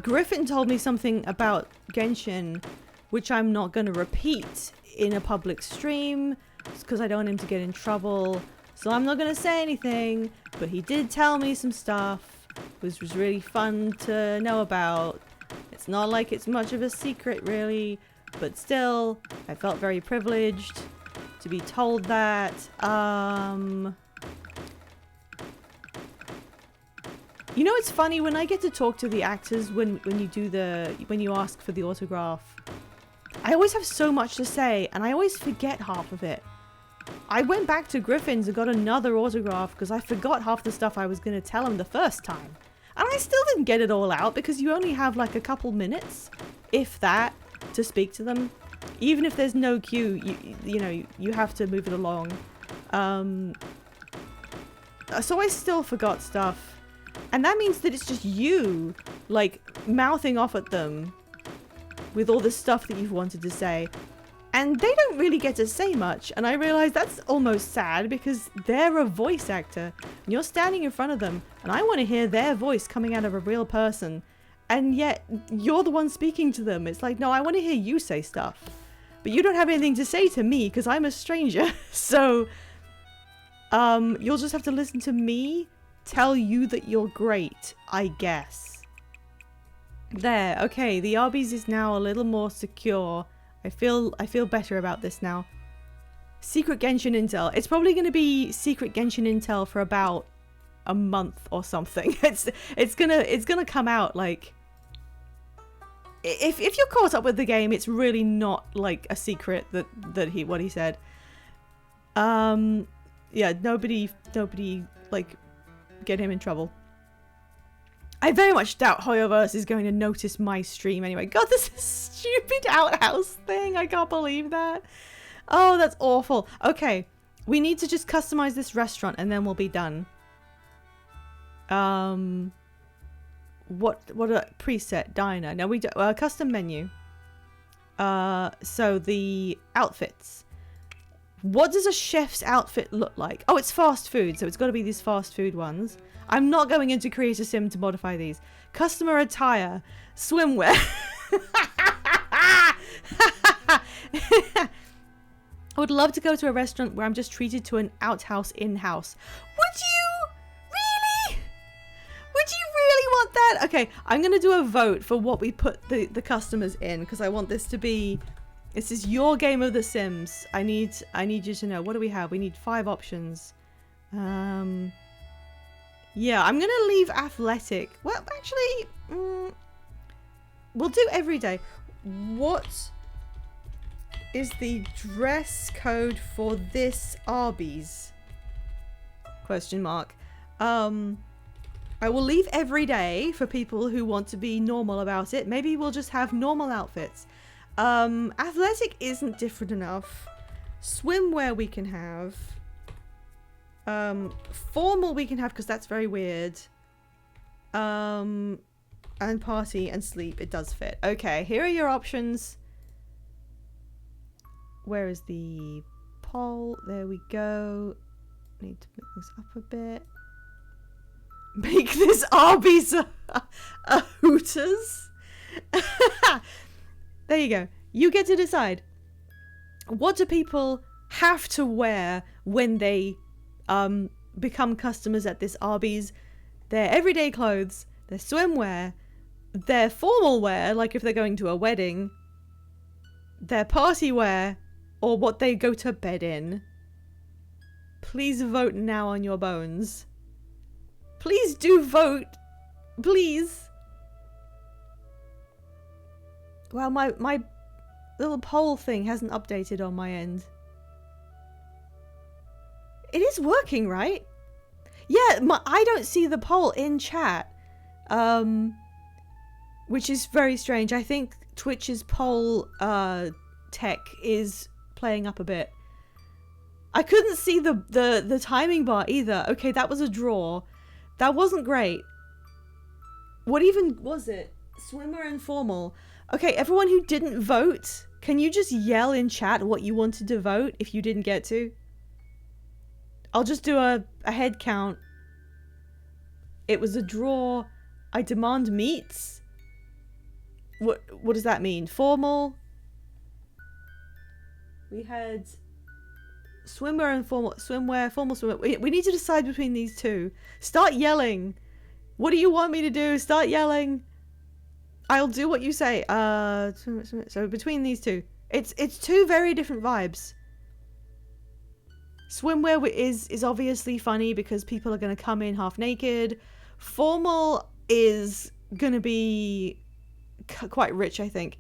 Griffin told me something about Genshin, which I'm not going to repeat in a public stream, because I don't want him to get in trouble. So I'm not gonna say anything, but he did tell me some stuff, which was really fun to know about. It's not like it's much of a secret really, but still, I felt very privileged to be told that. You know, it's funny when I get to talk to the actors when you ask for the autograph. I always have so much to say, and I always forget half of it. I went back to Griffin's and got another autograph because I forgot half the stuff I was going to tell him the first time. And I still didn't get it all out because you only have like a couple minutes, if that, to speak to them. Even if there's no queue, you know, you have to move it along. So I still forgot stuff. And that means that it's just you, like, mouthing off at them with all the stuff that you've wanted to say. And they don't really get to say much. And I realize that's almost sad because they're a voice actor. And you're standing in front of them. And I want to hear their voice coming out of a real person. And yet, you're the one speaking to them. It's like, no, I want to hear you say stuff. But you don't have anything to say to me because I'm a stranger. So, you'll just have to listen to me tell you that you're great, I guess. There, okay, the Arby's is now a little more secure. I feel better about this now. Secret Genshin Intel. It's probably going to be Secret Genshin Intel for about a month or something. It's gonna come out like, if you're caught up with the game, it's really not like a secret that what he said. Yeah, nobody like get him in trouble. I very much doubt Hoyoverse is going to notice my stream anyway. God, this is stupid outhouse thing. I can't believe that. Oh, that's awful. Okay, we need to just customize this restaurant and then we'll be done. What a preset diner. Now we do custom menu. So the outfits. What does a chef's outfit look like? Oh, it's fast food, so it's got to be these fast food ones. I'm not going into Creator Sim to modify these. Customer attire, swimwear. I would love to go to a restaurant where I'm just treated to an outhouse in-house. Would you? Really? Would you really want that? Okay, I'm going to do a vote for what we put the customers in because I want this to be... This is your game of The Sims. I need you to know. What do we have? We need 5 options. Yeah, I'm going to leave athletic. Well, actually, we'll do everyday. What is the dress code for this Arby's? Question mark. I will leave everyday for people who want to be normal about it. Maybe we'll just have normal outfits. Athletic isn't different enough. Swimwear we can have. Formal we can have because that's very weird. And party and sleep, it does fit. Okay, here are your options. Where is the poll? There we go. Need to make this up a bit. Make this Arby's a Hooters. There you go. You get to decide. What do people have to wear when they become customers at this Arby's? Their everyday clothes, their swimwear, their formal wear, like if they're going to a wedding, their party wear, or what they go to bed in. Please vote now on your bones. Please do vote. Please. Well, my little poll thing hasn't updated on my end. It is working, right? Yeah, I don't see the poll in chat. Which is very strange. I think Twitch's poll tech is playing up a bit. I couldn't see the timing bar either. Okay, that was a draw. That wasn't great. What even was it? Swimmer and formal. Okay, everyone who didn't vote, can you just yell in chat what you wanted to vote if you didn't get to? I'll just do a head count. It was a draw. I demand meats. What does that mean? Formal. We had Swimwear and formal swimwear. We need to decide between these two. Start yelling. What do you want me to do? Start yelling. I'll do what you say. So between these two. It's two very different vibes. Swimwear is obviously funny because people are going to come in half naked. Formal is going to be quite rich, I think.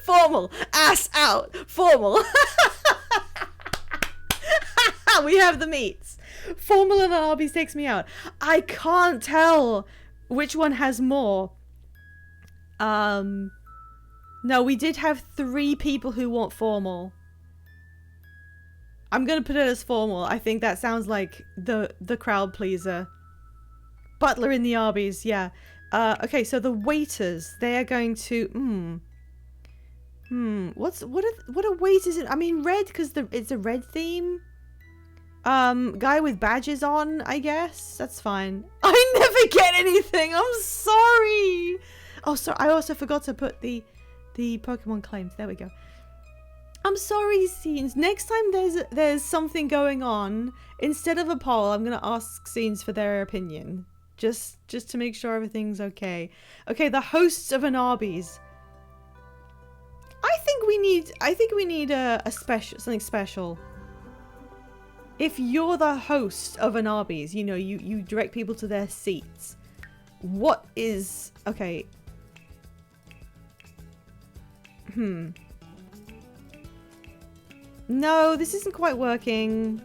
Formal. Ass out. Formal. We have the meats. Formal and Arby's takes me out. I can't tell which one has more. No, we did have 3 people who want formal. I'm gonna put it as formal. I think that sounds like the crowd pleaser. Butler in the Arby's, yeah. Okay, so the waiters, they are going to what are waiters in? I mean, red because it's a red theme. Guy with badges on, I guess. That's fine. I never get anything. I'm sorry. Oh, sorry. I also forgot to put the Pokemon claims. There we go. I'm sorry, Scenes. Next time there's something going on, instead of a poll, I'm gonna ask Scenes for their opinion, just to make sure everything's okay. Okay, the hosts of an Arby's. I think we need a special, something special. If you're the host of an Arby's, you know, you direct people to their seats. What is... Okay. No, this isn't quite working.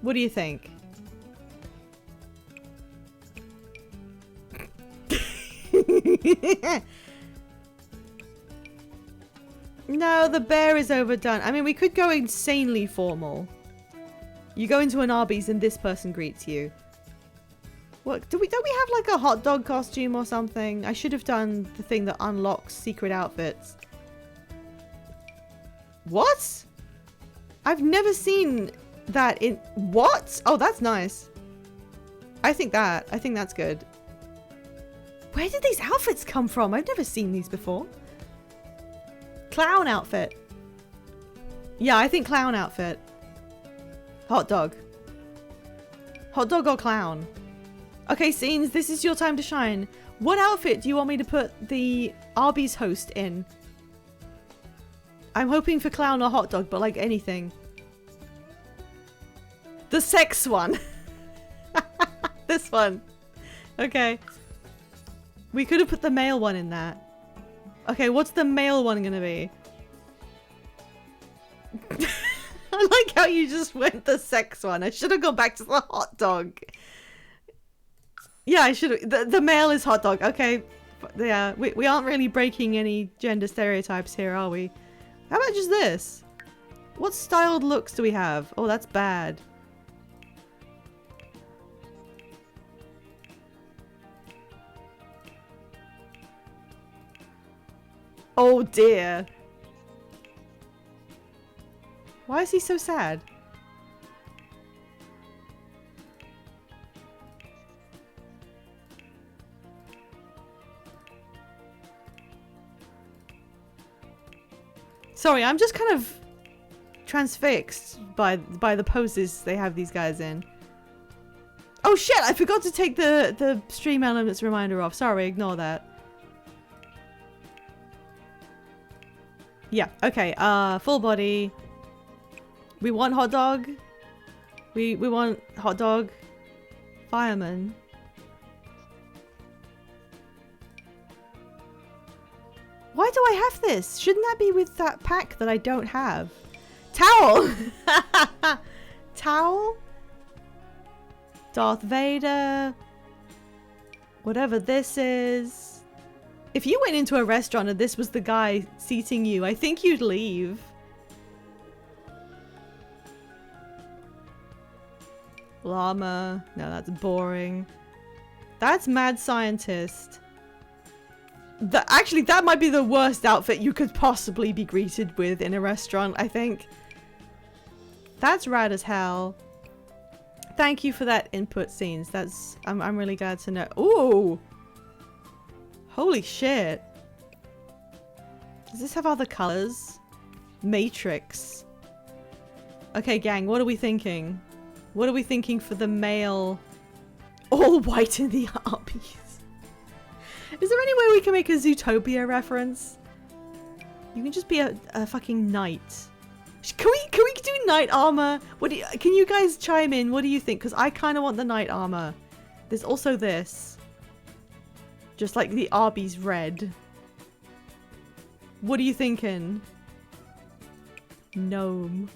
What do you think? No, the bear is overdone. I mean, we could go insanely formal. You go into an Arby's and this person greets you. What? Don't we have like a hot dog costume or something? I should have done the thing that unlocks secret outfits. What? I've never seen that in... What? Oh, that's nice. I think that's good. Where did these outfits come from? I've never seen these before. Clown outfit. Yeah, I think clown outfit. Hot dog. Hot dog or clown? Okay, Scenes, this is your time to shine. What outfit do you want me to put the Arby's host in? I'm hoping for clown or hot dog, but like anything. The sex one. This one. Okay. We could have put the male one in that. Okay, what's the male one gonna be? I like how you just went the sex one. I should have gone back to the hot dog. Yeah, I should have. The male is hot dog. Okay. Yeah, we aren't really breaking any gender stereotypes here, are we? How about just this? What styled looks do we have? Oh, that's bad. Oh dear. Why is he so sad? Sorry, I'm just kind of transfixed by the poses they have these guys in. Oh shit, I forgot to take the stream elements reminder off. Sorry, ignore that. Yeah, okay, full body. We want hot dog. We want hot dog. Fireman. Why do I have this? Shouldn't that be with that pack that I don't have? Towel! Towel? Darth Vader. Whatever this is. If you went into a restaurant and this was the guy seating you, I think you'd leave. Llama. No, that's boring. That's Mad Scientist. Actually, that might be the worst outfit you could possibly be greeted with in a restaurant, I think. That's rad as hell. Thank you for that input, Scenes. I'm really glad to know. Ooh! Holy shit. Does this have other colors? Matrix. Okay, gang, what are we thinking? What are we thinking for the male? All white in the Arby's. Is there any way we can make a Zootopia reference? You can just be a fucking knight. Can we do knight armor? Can you guys chime in? What do you think? Because I kind of want the knight armor. There's also this. Just like the Arby's red. What are you thinking? Gnome.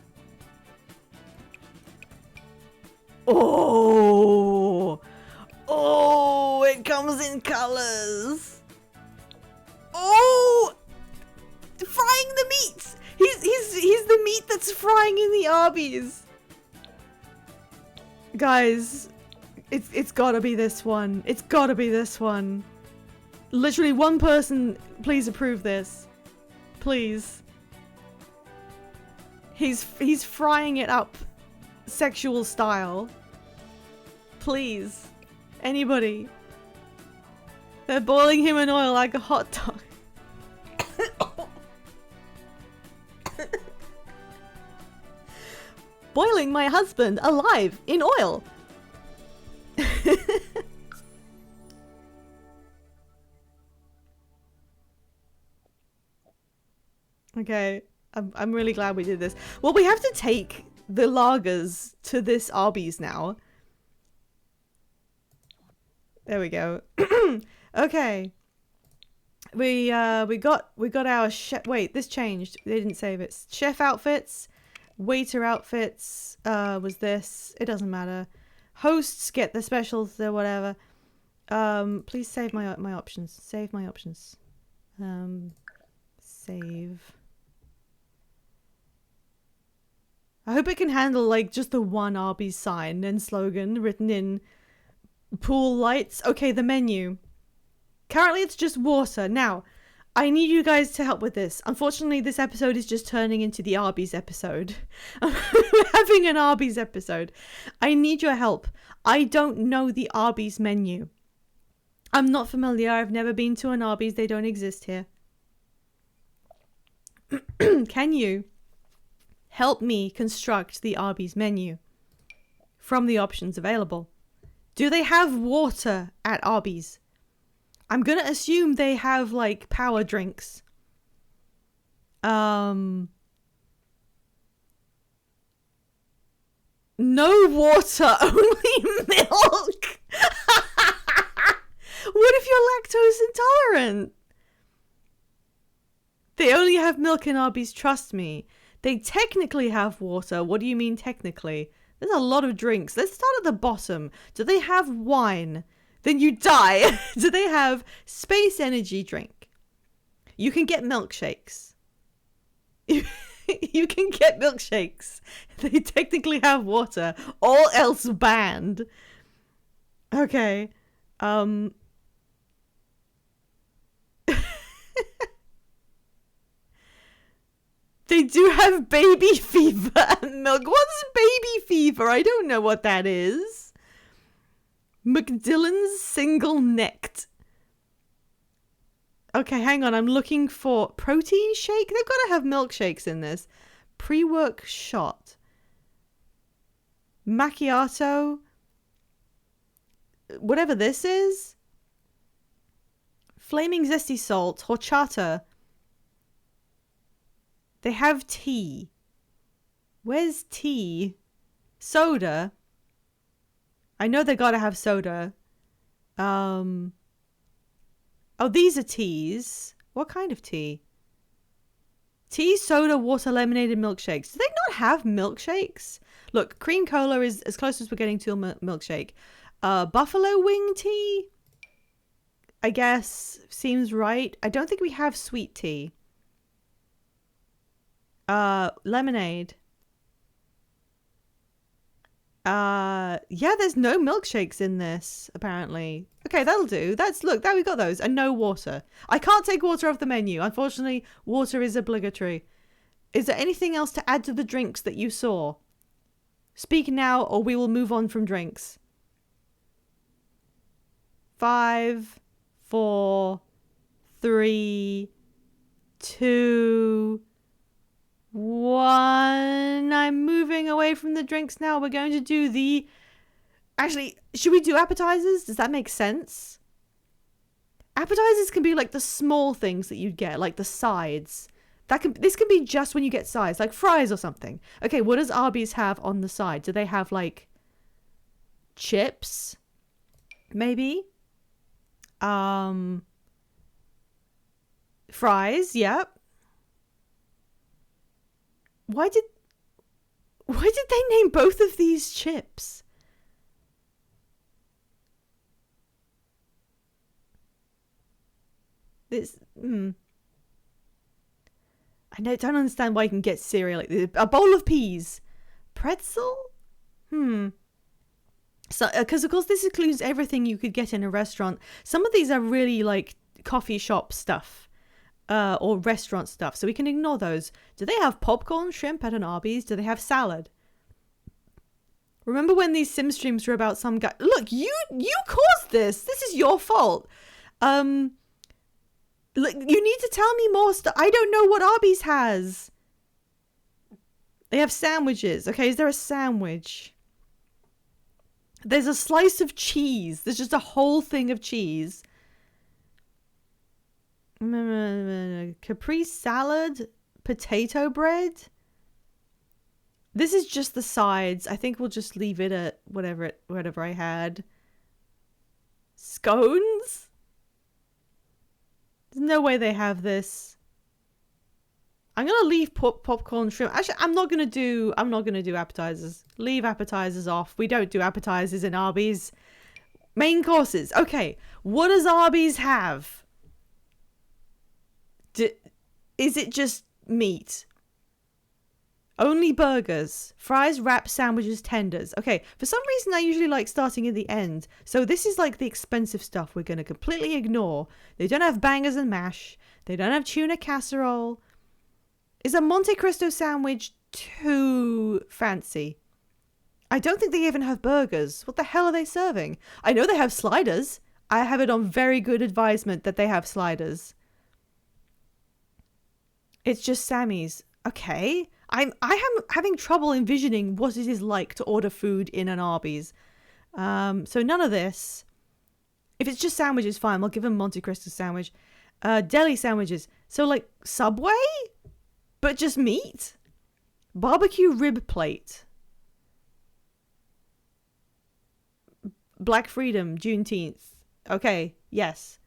Oh! Oh! It comes in colors! Oh! Frying the meat! He's the meat that's frying in the Arby's! Guys, it's gotta be this one. It's gotta be this one. Literally one person, please approve this. Please. He's frying it up sexual style. Please. Anybody. They're boiling him in oil like a hot dog. Boiling my husband alive in oil. Okay, I'm really glad we did this. Well, we have to take the lagers to this Arby's now. There we go. Okay. We got our chef. Wait, this changed. They didn't save it. Chef outfits, waiter outfits. Was this? It doesn't matter. Hosts get the specials or whatever. Please save my options. Save my options. Save. I hope it can handle like just the one Arby's sign and slogan written in pool lights. Okay, the menu. Currently it's just water. Now, I need you guys to help with this. Unfortunately, this episode is just turning into the Arby's episode. We're having an Arby's episode. I need your help. I don't know the Arby's menu. I'm not familiar. I've never been to an Arby's. They don't exist here. Can you help me construct the Arby's menu from the options available? Do they have water at Arby's? I'm gonna assume they have like power drinks. No water, only milk. What if you're lactose intolerant? They only have milk in Arby's, trust me. They technically have water. What do you mean technically? There's a lot of drinks. Let's start at the bottom. Do they have wine? Then you die. Do they have space energy drink? You can get milkshakes. You can get milkshakes. They technically have water. All else banned. Okay. They do have baby fever and milk. What's baby fever? I don't know what that is. McDillen's single necked. Okay, hang on. I'm looking for protein shake. They've got to have milkshakes in this. Pre-work shot. Macchiato. Whatever this is. Flaming zesty salt. Horchata. They have tea. Where's tea? Soda. I know they gotta have soda. Oh, these are teas. What kind of tea? Tea, soda, water, lemonade, and milkshakes. Do they not have milkshakes? Look, cream cola is as close as we're getting to a milkshake. Buffalo wing tea? I guess seems right. I don't think we have sweet tea. Lemonade. Yeah, there's no milkshakes in this, apparently. Okay, that'll do. Look, there we got those. And no water. I can't take water off the menu. Unfortunately, water is obligatory. Is there anything else to add to the drinks that you saw? Speak now, or we will move on from drinks. 5, 4, 3, 2, 1. I'm moving away from the drinks now. We're going to do the... Actually, should we do appetizers? Does that make sense? Appetizers can be like the small things that you'd get, like the sides. This can be just when you get sides, like fries or something. Okay, what does Arby's have on the side? Do they have like chips? Maybe. Fries, yep. Why did they name both of these chips? This, I don't understand why you can get cereal like this. A bowl of peas. Pretzel? So, because of course this includes everything you could get in a restaurant. Some of these are really like coffee shop stuff, or restaurant stuff. So we can ignore those. Do they have popcorn shrimp at an Arby's? Do they have salad? Remember when these sim streams were about some guy? Look, you caused this. This is your fault. Look, you need to tell me more stuff. I don't know what Arby's has. They have sandwiches. Okay, is there a sandwich? There's a slice of cheese. There's just a whole thing of cheese. Capri salad, potato bread. This is just the sides. I think we'll just leave it at whatever I had. Scones? There's no way they have this. I'm gonna leave popcorn shrimp. Actually, I'm not gonna do appetizers. Leave appetizers off. We don't do appetizers in Arby's. Main courses. Okay, what does Arby's have? Is it just meat? Only burgers, fries, wraps, sandwiches, tenders. Okay, for some reason I usually like starting at the end. So this is like the expensive stuff we're going to completely ignore. They don't have bangers and mash. They don't have tuna casserole. Is a Monte Cristo sandwich too fancy? I don't think they even have burgers. What the hell are they serving? I know they have sliders. I have it on very good advisement that they have sliders. It's just Sammy's. Okay. I am having trouble envisioning what it is like to order food in an Arby's. So none of this. If it's just sandwiches, fine. We'll give them Monte Cristo sandwich. Deli sandwiches. So like Subway? But just meat? Barbecue rib plate. Black Freedom, Juneteenth. Okay, yes.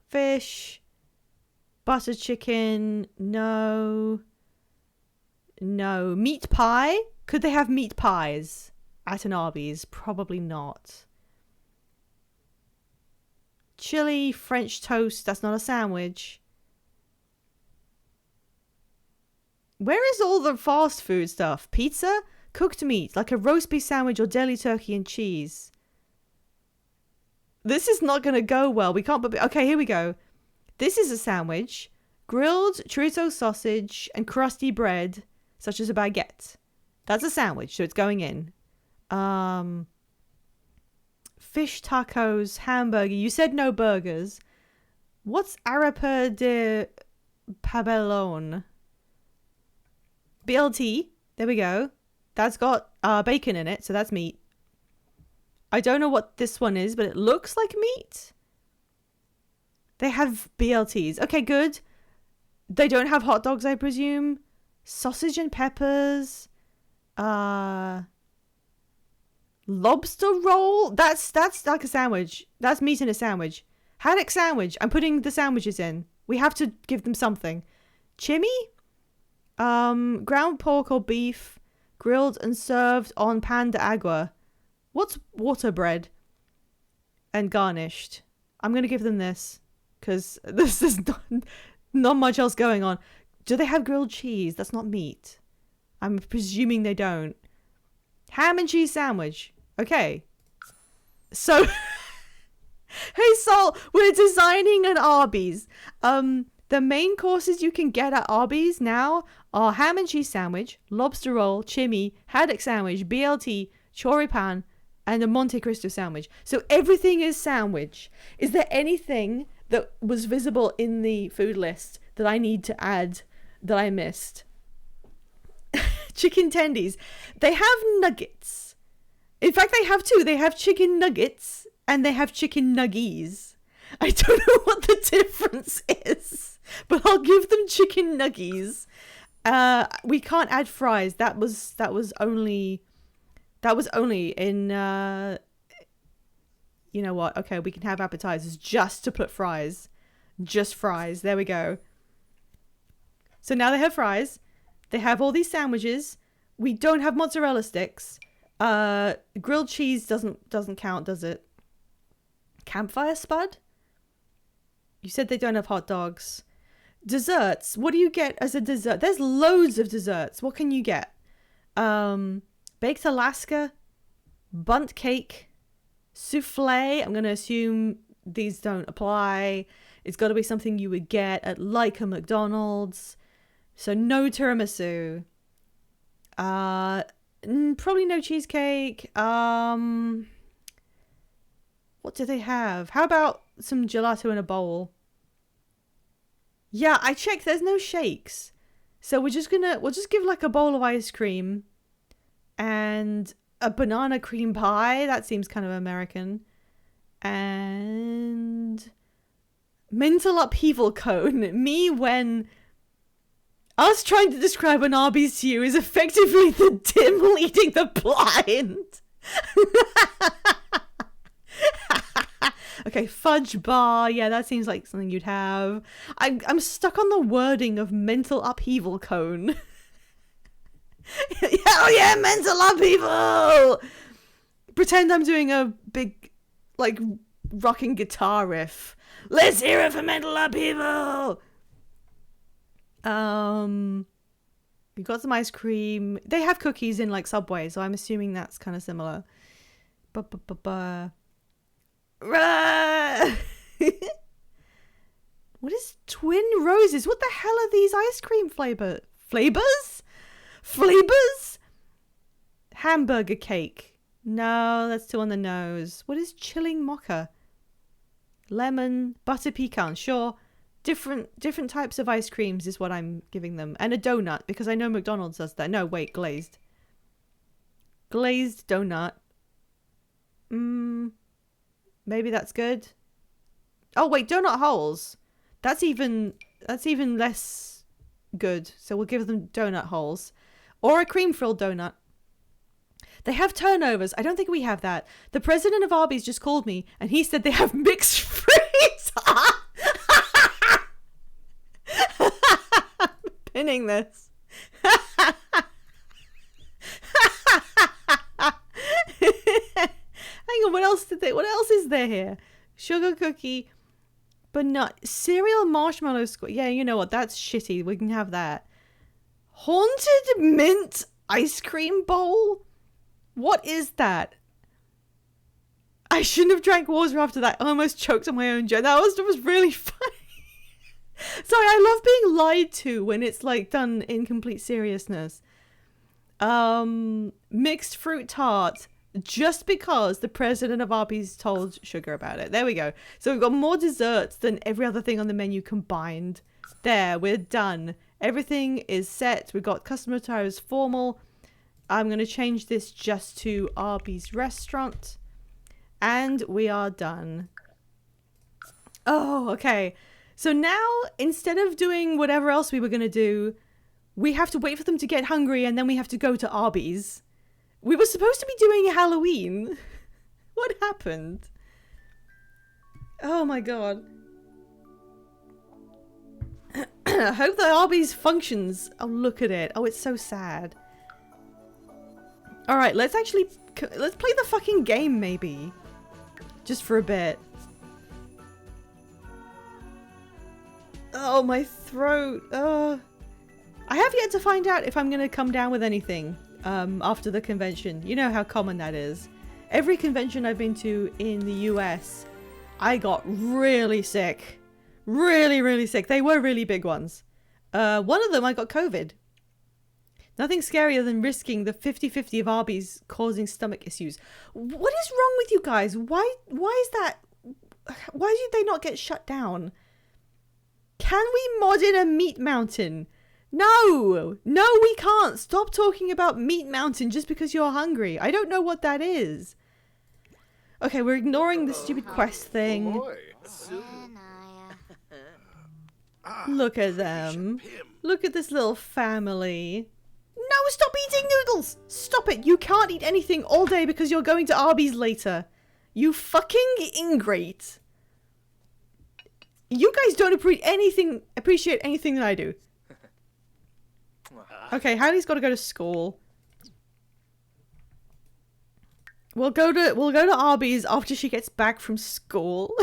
Fish. Butter chicken, no. Meat pie? Could they have meat pies at an Arby's? Probably not. Chili, French toast, that's not a sandwich. Where is all the fast food stuff? Pizza? Cooked meat, like a roast beef sandwich or deli turkey and cheese. This is not going to go well. We can't... Okay, here we go. This is a sandwich, grilled chorizo sausage and crusty bread, such as a baguette. That's a sandwich, so it's going in. Fish tacos, hamburger. You said no burgers. What's arepa de pabellón? BLT. There we go. That's got bacon in it, so that's meat. I don't know what this one is, but it looks like meat. They have BLTs. Okay, good. They don't have hot dogs, I presume. Sausage and peppers. Lobster roll. That's like a sandwich. That's meat in a sandwich. Haddock sandwich. I'm putting the sandwiches in. We have to give them something. Chimmy? Ground pork or beef. Grilled and served on pan de agua. What's water bread? And garnished. I'm going to give them this. Because this is not much else going on. Do they have grilled cheese? That's not meat. I'm presuming they don't. Ham and cheese sandwich. Okay. So, hey Sol, we're designing an Arby's. The main courses you can get at Arby's now are ham and cheese sandwich, lobster roll, chimmy, haddock sandwich, BLT, choripan, and a Monte Cristo sandwich. So everything is sandwich. Is there anything that was visible in the food list that I need to add that I missed. Chicken tendies. They have nuggets. In fact, they have two. They have chicken nuggets and they have chicken nuggies. I don't know what the difference is, but I'll give them chicken nuggies. We can't add fries. That was only in you know what? Okay, we can have appetizers just to put fries. Just fries. There we go. So now they have fries. They have all these sandwiches. We don't have mozzarella sticks. Grilled cheese doesn't count, does it? Campfire spud? You said they don't have hot dogs. Desserts. What do you get as a dessert? There's loads of desserts. What can you get? Baked Alaska, bundt cake, souffle. I'm going to assume these don't apply. It's got to be something you would get at like a McDonald's. So no tiramisu. Probably no cheesecake. What do they have? How about some gelato in a bowl? Yeah, I checked. There's no shakes. So we'll just give like a bowl of ice cream and a banana cream pie. That seems kind of American. And mental upheaval cone. Me when us trying to describe an Arby's to you is effectively the dim leading the blind. Okay, fudge bar. Yeah, that seems like something you'd have. I'm stuck on the wording of mental upheaval cone. Hell yeah, mental upheaval! Pretend I'm doing a big, like, rocking guitar riff. Let's hear it for mental upheaval! We've got some ice cream. They have cookies in, like, Subway, so I'm assuming that's kind of similar. What is Twin Roses? What the hell are these ice cream flavors? Hamburger cake. No, that's too on the nose. What is chilling mocha? Lemon, butter pecan. Sure. Different types of ice creams is what I'm giving them. And a donut, because I know McDonald's does that. No, wait, glazed. Glazed donut. Maybe that's good. Oh wait, donut holes. That's even less good. So we'll give them donut holes. Or a cream-filled donut. They have turnovers. I don't think we have that. The president of Arby's just called me and he said they have mixed fruits. I'm pinning this. Hang on, what else is there here? Sugar cookie, but not cereal marshmallow square. Yeah, you know what? That's shitty. We can have that. Haunted mint ice cream bowl? What is that? I shouldn't have drank water after that. I almost choked on my own joke. That was really funny. Sorry, I love being lied to when it's like done in complete seriousness. Mixed fruit tart. Just because the president of Arby's told Sugar about it. There we go. So we've got more desserts than every other thing on the menu combined. There, we're done. Everything is set. We've got customer attire as formal. I'm going to change this just to Arby's restaurant. And we are done. Oh, okay. So now, instead of doing whatever else we were going to do, we have to wait for them to get hungry and then we have to go to Arby's. We were supposed to be doing Halloween. What happened? Oh my god. I hope the Arby's functions. Oh, look at it. Oh, it's so sad. Alright, let's play the fucking game, maybe. Just for a bit. Oh, my throat. I have yet to find out if I'm going to come down with anything. After the convention. You know how common that is. Every convention I've been to in the US, I got really sick. Really, really sick. They were really big ones. One of them, I got COVID. Nothing scarier than risking the 50-50 of Arby's causing stomach issues. What is wrong with you guys? Why is that? Why did they not get shut down? Can we mod in a meat mountain? No! No, we can't! Stop talking about Meat Mountain just because you're hungry. I don't know what that is. Okay, we're ignoring the stupid quest thing. Boy. Look at them. Look at this little family. No, stop eating noodles! Stop it! You can't eat anything all day because you're going to Arby's later. You fucking ingrate. You guys don't appreciate anything that I do. Okay, Hallie's got to go to school. We'll go to Arby's after she gets back from school.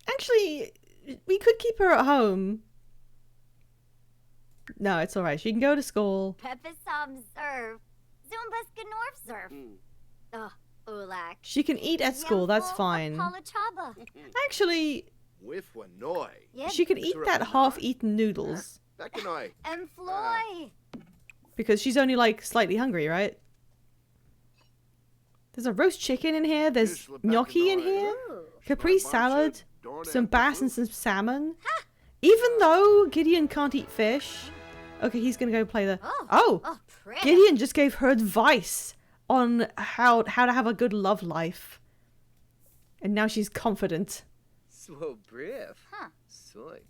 Actually, we could keep her at home. No, it's alright. She can go to school. Peppisam Zerv. Zumbas Gnorf Zerv. Ugh, Ulak. She can eat at school. That's fine. Actually, she could eat that half-eaten noodles. Employ. Because she's only, like, slightly hungry, right? There's a roast chicken in here. There's gnocchi in here. Capri salad. Some bass and some salmon. Even though Gideon can't eat fish. Okay, he's gonna go play the... Oh! Gideon just gave her advice on how to have a good love life. And now she's confident.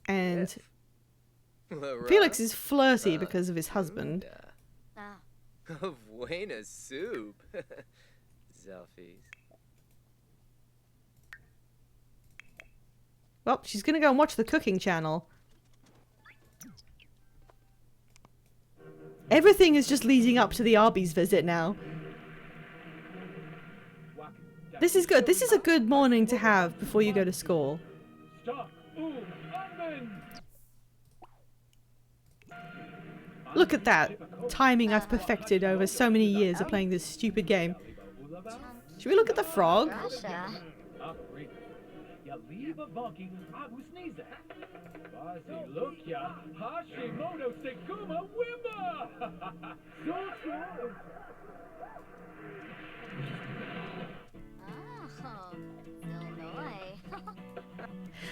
And Felix is flirty because of his husband. Buena soup. Selfies. Well, she's gonna go and watch the cooking channel. Everything is just leading up to the Arby's visit now. This is good. This is a good morning to have before you go to school. Look at that timing I've perfected over so many years of playing this stupid game. Should we look at the frog?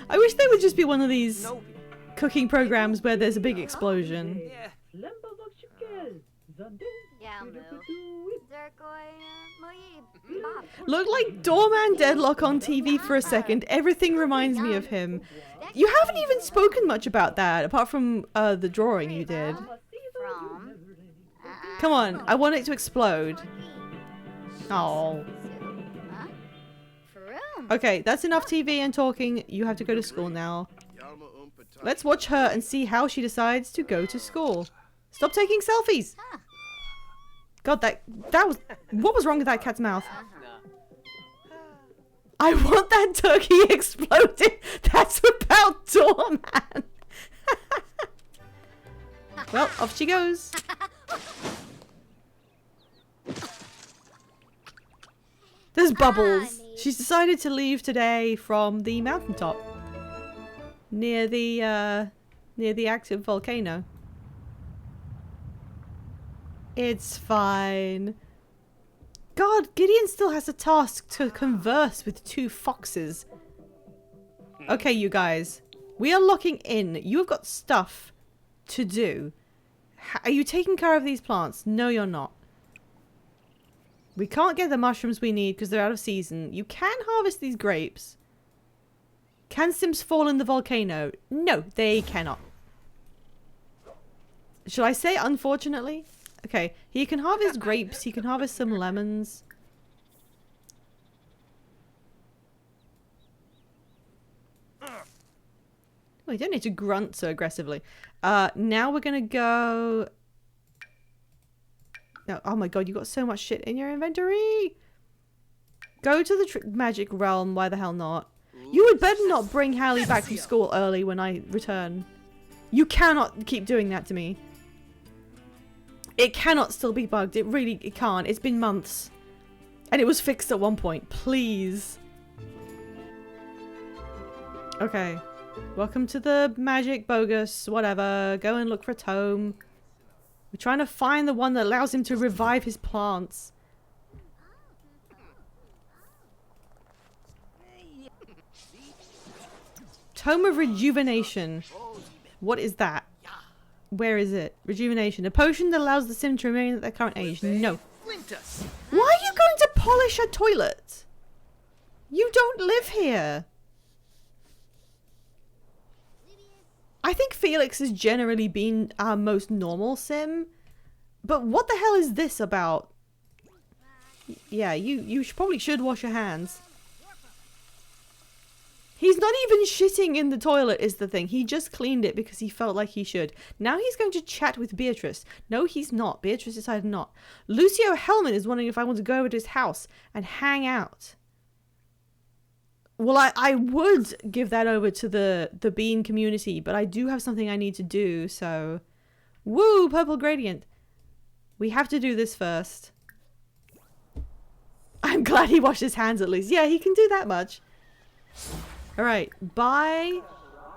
I wish there would just be one of these cooking programs where there's a big explosion. Look like Doorman Deadlock on TV for a second. Everything reminds me of him. You haven't even spoken much about that, apart from the drawing you did. Come on, I want it to explode. Oh. Okay, that's enough TV and talking. You have to go to school now. Let's watch her and see how she decides to go to school. Stop taking selfies! God, that was... What was wrong with that cat's mouth? I want that turkey exploded! That's about Doorman! Well, off she goes. There's bubbles. She's decided to leave today from the mountaintop. Near the active volcano. It's fine. God, Gideon still has a task to converse with two foxes. Okay, you guys. We are locking in. You've got stuff to do. Are you taking care of these plants? No, you're not. We can't get the mushrooms we need because they're out of season. You can harvest these grapes. Can Sims fall in the volcano? No, they cannot. Should I say unfortunately? Okay, he can harvest grapes, he can harvest some lemons. Oh, you don't need to grunt so aggressively. Now we're gonna go... No, oh my god, you got so much shit in your inventory! Go to the magic realm, why the hell not? You would better not bring Hallie back from school early when I return. You cannot keep doing that to me. It cannot still be bugged. It can't. It's been months. And it was fixed at one point. Please. Okay. Welcome to the magic bogus. Whatever. Go and look for a tome. We're trying to find the one that allows him to revive his plants. Tome of Rejuvenation. What is that? Where is it? Rejuvenation. A potion that allows the sim to remain at their current age. No. Why are you going to polish a toilet? You don't live here. I think Felix has generally been our most normal sim. But what the hell is this about? Yeah, you probably should wash your hands. He's not even shitting in the toilet is the thing. He just cleaned it because he felt like he should. Now he's going to chat with Beatrice. No, he's not. Beatrice decided not. Lucio Hellman is wondering if I want to go over to his house and hang out. Well, I would give that over to the Bean community, but I do have something I need to do, so... Woo, Purple Gradient. We have to do this first. I'm glad he washed his hands at least. Yeah, he can do that much. Alright, buy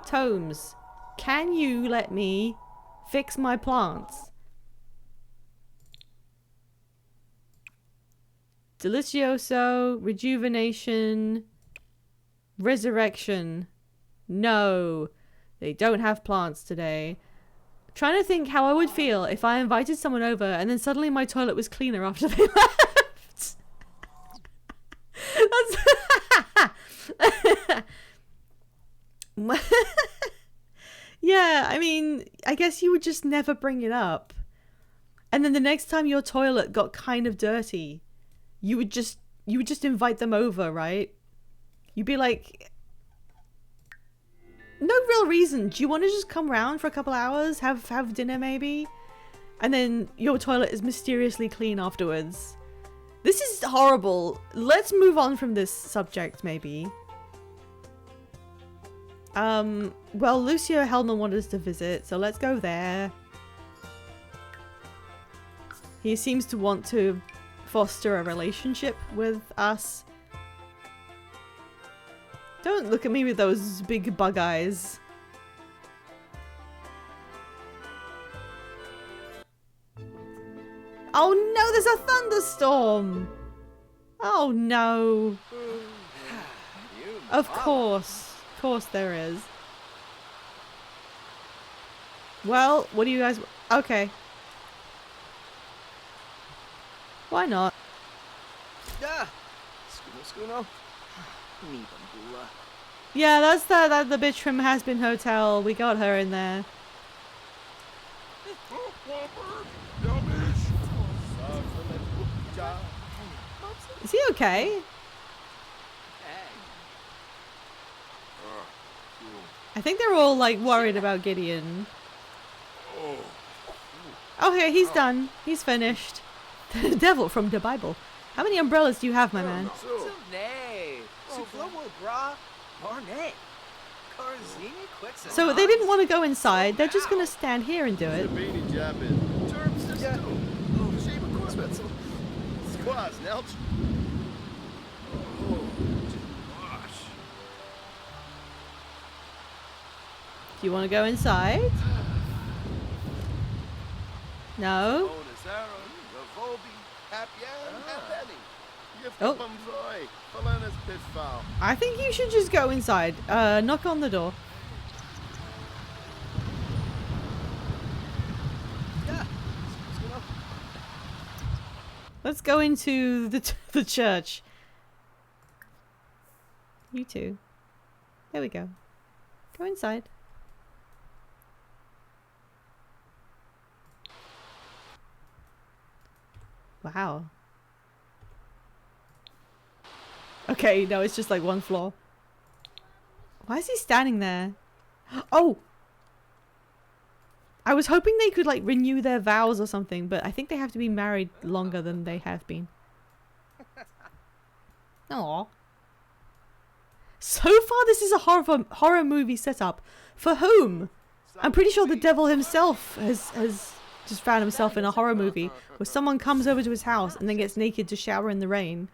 tomes. Can you let me fix my plants? Delicioso, Rejuvenation, Resurrection. No, they don't have plants today. Trying to think how I would feel if I invited someone over and then suddenly my toilet was cleaner after they left. Yeah, I mean, I guess you would just never bring it up. And then the next time your toilet got kind of dirty, you would just invite them over, right? You'd be like, no real reason. Do you want to just come round for a couple hours, have dinner maybe? And then your toilet is mysteriously clean afterwards. This is horrible. Let's move on from this subject maybe. Well, Lucio Hellman wanted us to visit, so let's go there. He seems to want to foster a relationship with us. Don't look at me with those big bug eyes. Oh no, there's a thunderstorm! Oh no. Of course there is. Well, what do you guys... Okay. Why not? Yeah, that's the bitch from Has-Been Hotel. We got her in there. Is he okay? I think they're all like worried about Gideon. Okay, he's done. He's finished. The devil from the Bible. How many umbrellas do you have, my man? So they didn't want to go inside. They're just going to stand here and do it. Do you want to go inside? No? Oh. I think you should just go inside. Knock on the door. Let's go into the church. You too. There we go. Go inside. Wow. Okay, no, it's just like one floor. Why is he standing there? Oh! I was hoping they could like renew their vows or something, but I think they have to be married longer than they have been. Aww. So far this is a horror movie setup. For whom? I'm pretty sure the devil himself has just found himself in a horror movie where someone comes over to his house and then gets naked to shower in the rain.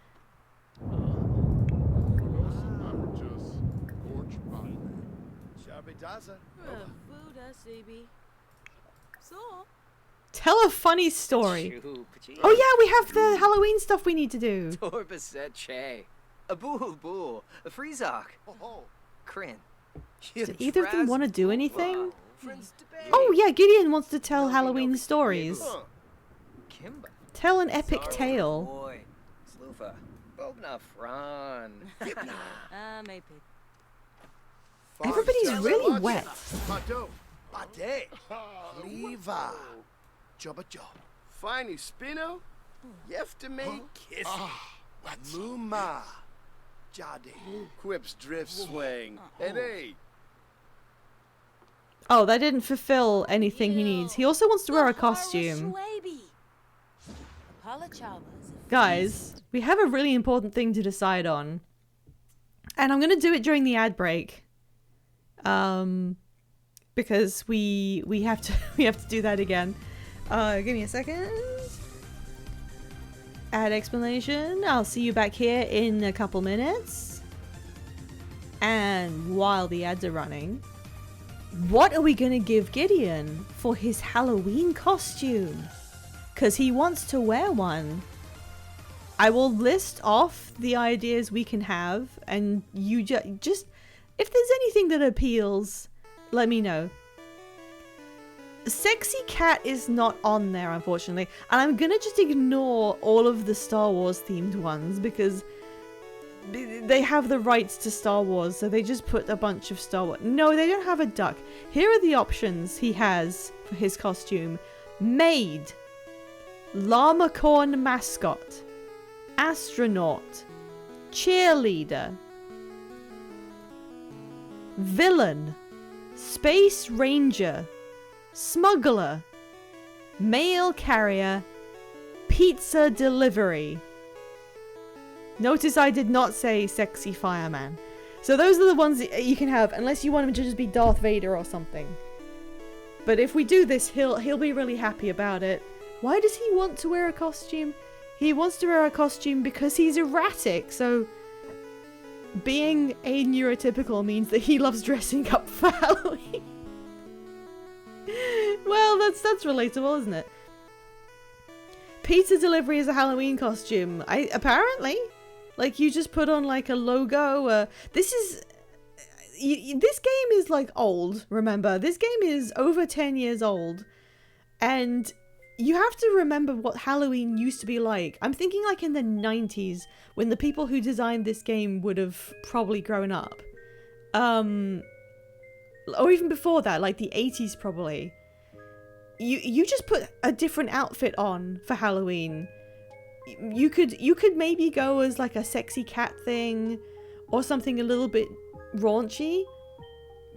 Tell a funny story. Oh yeah, we have the Halloween stuff we need to do. Crin. Do either of them want to do anything? Friends debate. Oh yeah, Gideon wants to tell Halloween stories. Kimba. Tell an epic tale. Boy. Slufa. Bobna Fran. Maybe. Everybody's really wet. Bade. Leva. Jobba Job. Finey Spino? Yeftame Kiss. Luma. Jade. Quips drift swing. Hey. Oh, that didn't fulfill anything he needs. He also wants to wear a costume. Guys, we have a really important thing to decide on. And I'm going to do it during the ad break. Because we have to we have to do that again. Give me a second. Ad explanation. I'll see you back here in a couple minutes. And while the ads are running, what are we going to give Gideon for his Halloween costume? Because he wants to wear one. I will list off the ideas we can have, and you just if there's anything that appeals, let me know. Sexy Cat is not on there, unfortunately, and I'm gonna just ignore all of the Star Wars themed ones because they have the rights to Star Wars, so they just put a bunch of Star Wars. No, they don't have a duck. Here are the options he has for his costume. Maid, Llamacorn mascot, astronaut, cheerleader, villain, space ranger, smuggler, mail carrier, pizza delivery. Notice I did not say sexy fireman. So those are the ones that you can have, unless you want him to just be Darth Vader or something. But if we do this, he'll be really happy about it. Why does he want to wear a costume? He wants to wear a costume because he's erratic, so being a neurotypical means that he loves dressing up for Halloween. Well, that's relatable, isn't it? Pizza delivery is a Halloween costume. Apparently, like you just put on like a logo. This game is like old. Remember, this game is over 10 years old, and you have to remember what Halloween used to be like. I'm thinking like in the 90s when the people who designed this game would have probably grown up. Or even before that, like the 80s probably. You just put a different outfit on for Halloween. You could maybe go as like a sexy cat thing or something a little bit raunchy.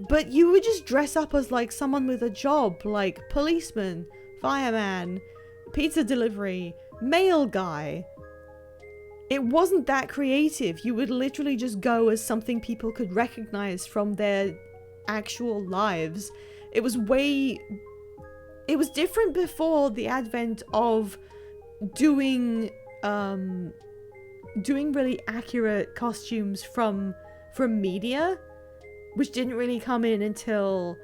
But you would just dress up as like someone with a job, like policeman, fireman, pizza delivery, mail guy. It wasn't that creative. You would literally just go as something people could recognize from their actual lives. It was different before the advent of doing really accurate costumes from media, which didn't really come in until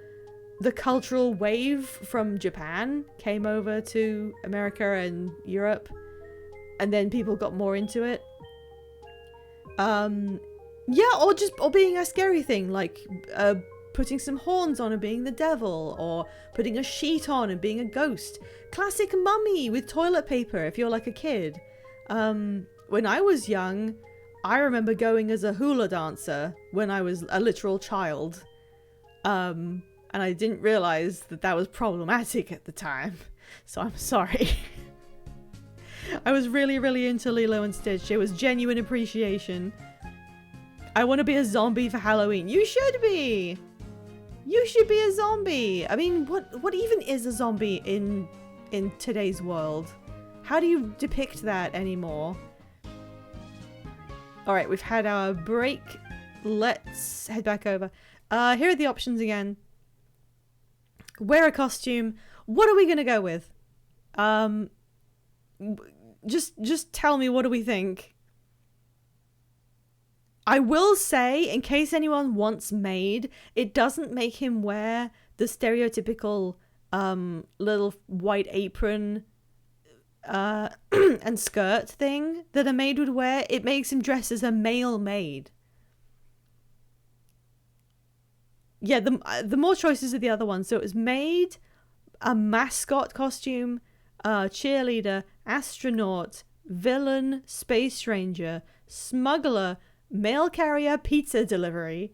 the cultural wave from Japan came over to America and Europe, and then people got more into it. Or being a scary thing, like putting some horns on and being the devil, or putting a sheet on and being a ghost. Classic mummy with toilet paper if you're like a kid. When I was young, I remember going as a hula dancer when I was a literal child. And I didn't realize that was problematic at the time. So I'm sorry. I was really, really into Lilo and Stitch. It was genuine appreciation. I want to be a zombie for Halloween. You should be! You should be a zombie! I mean, what even is a zombie in today's world? How do you depict that anymore? Alright, we've had our break. Let's head back over. Here are the options again. Wear a costume. What are we gonna go with? Just tell me, what do we think? I will say, in case anyone wants Maid, it doesn't make him wear the stereotypical little white apron and skirt thing that a maid would wear. It makes him dress as a male maid. yeah, the more choices of the other ones. So it was maid, a mascot costume, cheerleader, astronaut, villain, space ranger, smuggler, mail carrier, pizza delivery,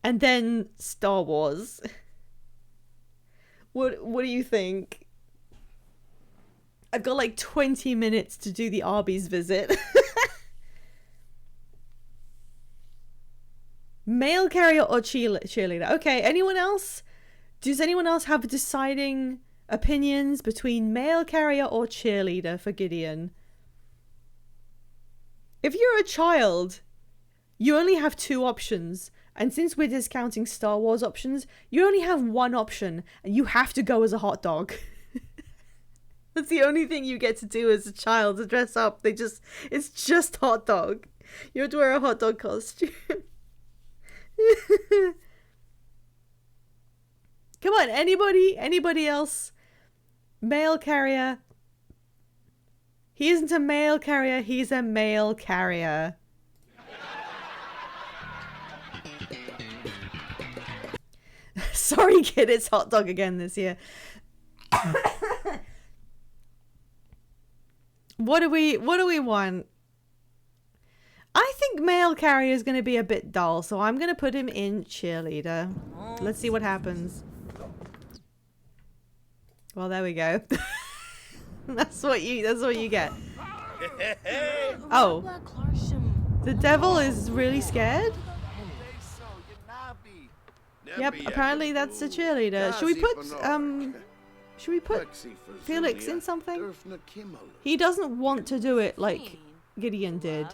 and then Star Wars. What do you think? I've got like 20 minutes to do the Arby's visit. Mail carrier or cheerleader? Okay, anyone else? Does anyone else have deciding opinions between mail carrier or cheerleader for Gideon? If you're a child, you only have 2 options. And since we're discounting Star Wars options, you only have 1 option. And you have to go as a hot dog. That's the only thing you get to do as a child, to dress up. It's just hot dog. You have to wear a hot dog costume. Come on, anybody else? Mail carrier. He isn't a mail carrier, he's a mail carrier. Sorry, kid, it's hot dog again this year. What do we want? I think mail carrier is going to be a bit dull, so I'm going to put him in cheerleader. Let's see what happens. Well, there we go. That's what you get. Oh. The devil is really scared? Yep, apparently that's the cheerleader. Should we put Felix in something? He doesn't want to do it like Gideon did.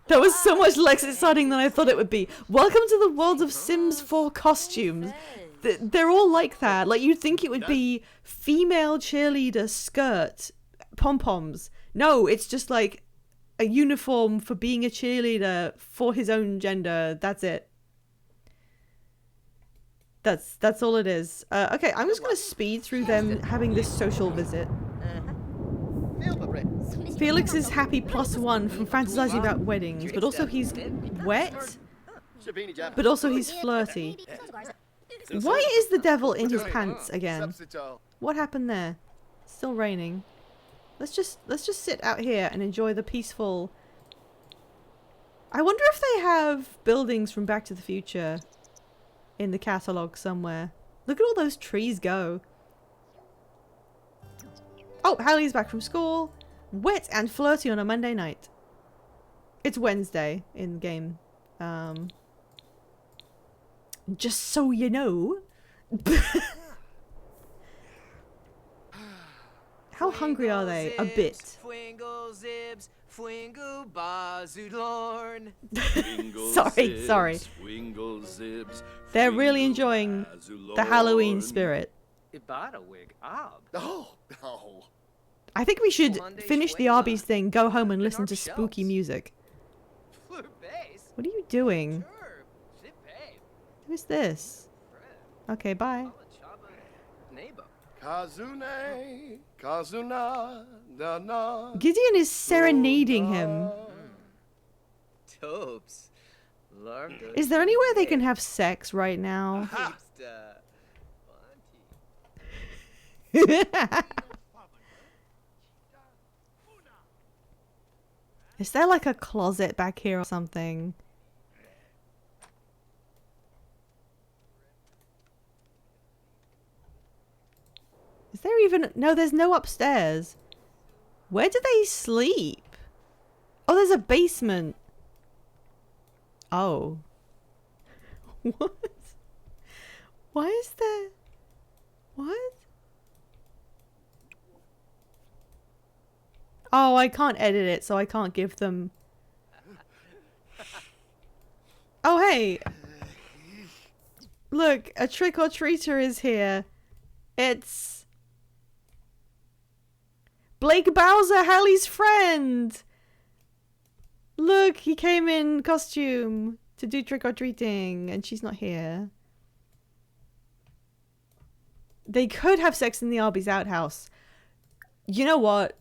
That was so much less exciting than I thought it would be. Welcome to the world of Sims 4 costumes. They're all like that. Like, you'd think it would be female cheerleader skirt, pom-poms. No, it's just like a uniform for being a cheerleader for his own gender. That's it. That's all it is. Okay, I'm just gonna speed through them having this social visit. Felix is happy +1 from fantasizing about weddings, but also he's wet, but also he's flirty. Why is the devil in his pants again? What happened there? It's still raining. Let's just sit out here and enjoy the peaceful. I wonder if they have buildings from Back to the Future in the catalog somewhere. Look at all those trees go. Oh, Hallie's back from school. Wet and flirty on a Monday night. It's Wednesday in game. Just so you know. How hungry are they? A bit. Sorry. They're really enjoying the Halloween spirit. I think we should finish the Arby's thing, go home and listen to spooky music. What are you doing? Who's this? Okay, bye. Gideon is serenading him. Is there anywhere they can have sex right now? Is there like a closet back here or something? Is there even... No, there's no upstairs. Where do they sleep? Oh, there's a basement. Oh. What? Why is there... What? Oh, I can't edit it, so I can't give them... Oh, hey! Look, a trick-or-treater is here. It's... Blake Bowser, Hallie's friend! Look, he came in costume to do trick-or-treating, and she's not here. They could have sex in the Arby's outhouse. You know what?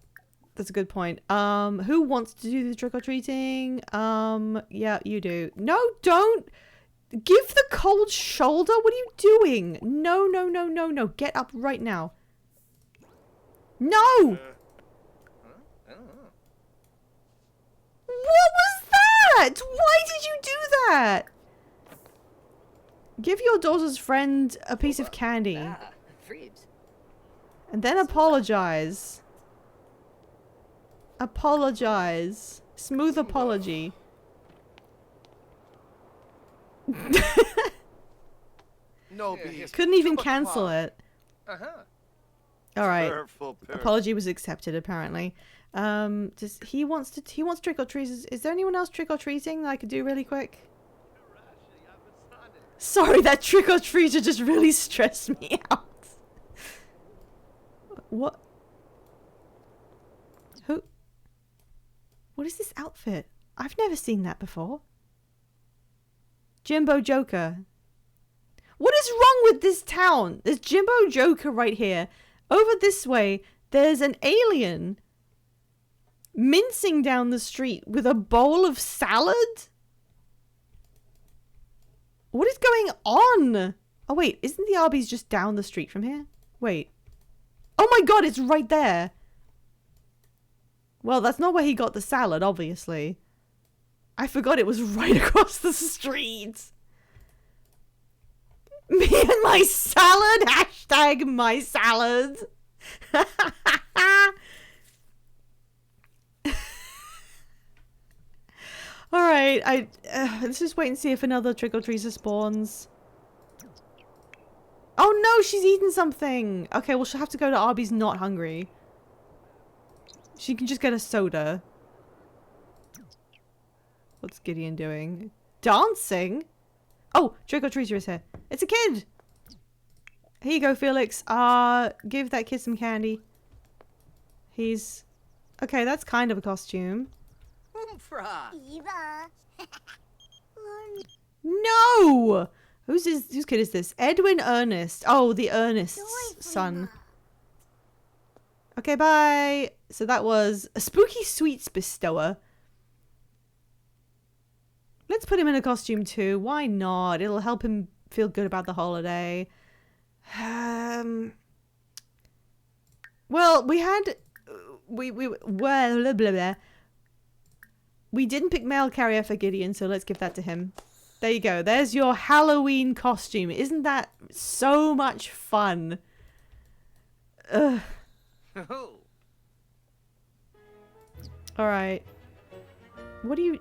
That's a good point. Who wants to do the trick-or-treating? Yeah, you do. No, don't! Give the cold shoulder? What are you doing? No, no, no, no, no. Get up right now. No! I don't know. What was that? Why did you do that? Give your daughter's friend a piece of candy. Ah, Freebs. And then apologize. Apologize. Smooth apology. No Yeah, be. yes. Couldn't even cancel it. Uh-huh. Alright. Careful, Apology was accepted apparently. Does he wants trick or treat. Is there anyone else trick or treating that I could do really quick? Sorry, that trick or treater just really stressed me out. What? Who? What is this outfit? I've never seen that before. Jimbo Joker. What is wrong with this town? There's Jimbo Joker right here. Over this way, there's an alien mincing down the street with a bowl of salad? What is going on? Oh wait, isn't the Arby's just down the street from here? Wait. Oh my god, it's right there. Well, that's not where he got the salad, obviously. I forgot it was right across the street. Me and my salad. Hashtag my salad. Alright, let's just wait and see if another trick-or-treater spawns. Oh no, she's eaten something! Okay, well she'll have to go to Arby's not hungry. She can just get a soda. What's Gideon doing? Dancing? Oh, trick-or-treater is here. It's a kid! Here you go, Felix. Give that kid some candy. He's... Okay, that's kind of a costume. Eva. No! Whose kid is this? Edwin Ernest. Oh, the Ernest's Joy, son. Okay, bye. So that was a spooky sweets bestower. Let's put him in a costume too. Why not? It'll help him feel good about the holiday. Well, we had... well, blah, blah, blah. We didn't pick mail carrier for Gideon, so let's give that to him. There you go. There's your Halloween costume. Isn't that so much fun? Ugh. Oh. Alright. What do you...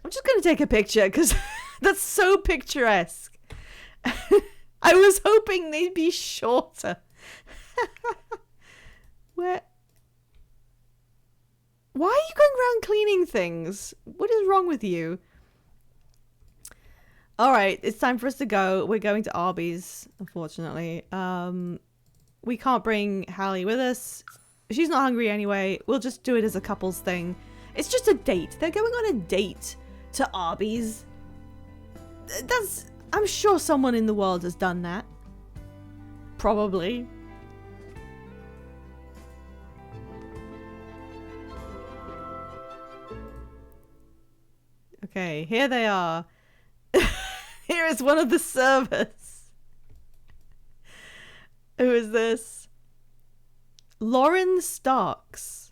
I'm just gonna take a picture because that's so picturesque. I was hoping they'd be shorter. Where? Why are you going around cleaning things? What is wrong with you? Alright, it's time for us to go. We're going to Arby's, unfortunately. We can't bring Hallie with us. She's not hungry anyway. We'll just do it as a couple's thing. It's just a date. They're going on a date to Arby's. I'm sure someone in the world has done that. Probably. Okay, here they are. Here is one of the servers. Who is this? Lauren Starks.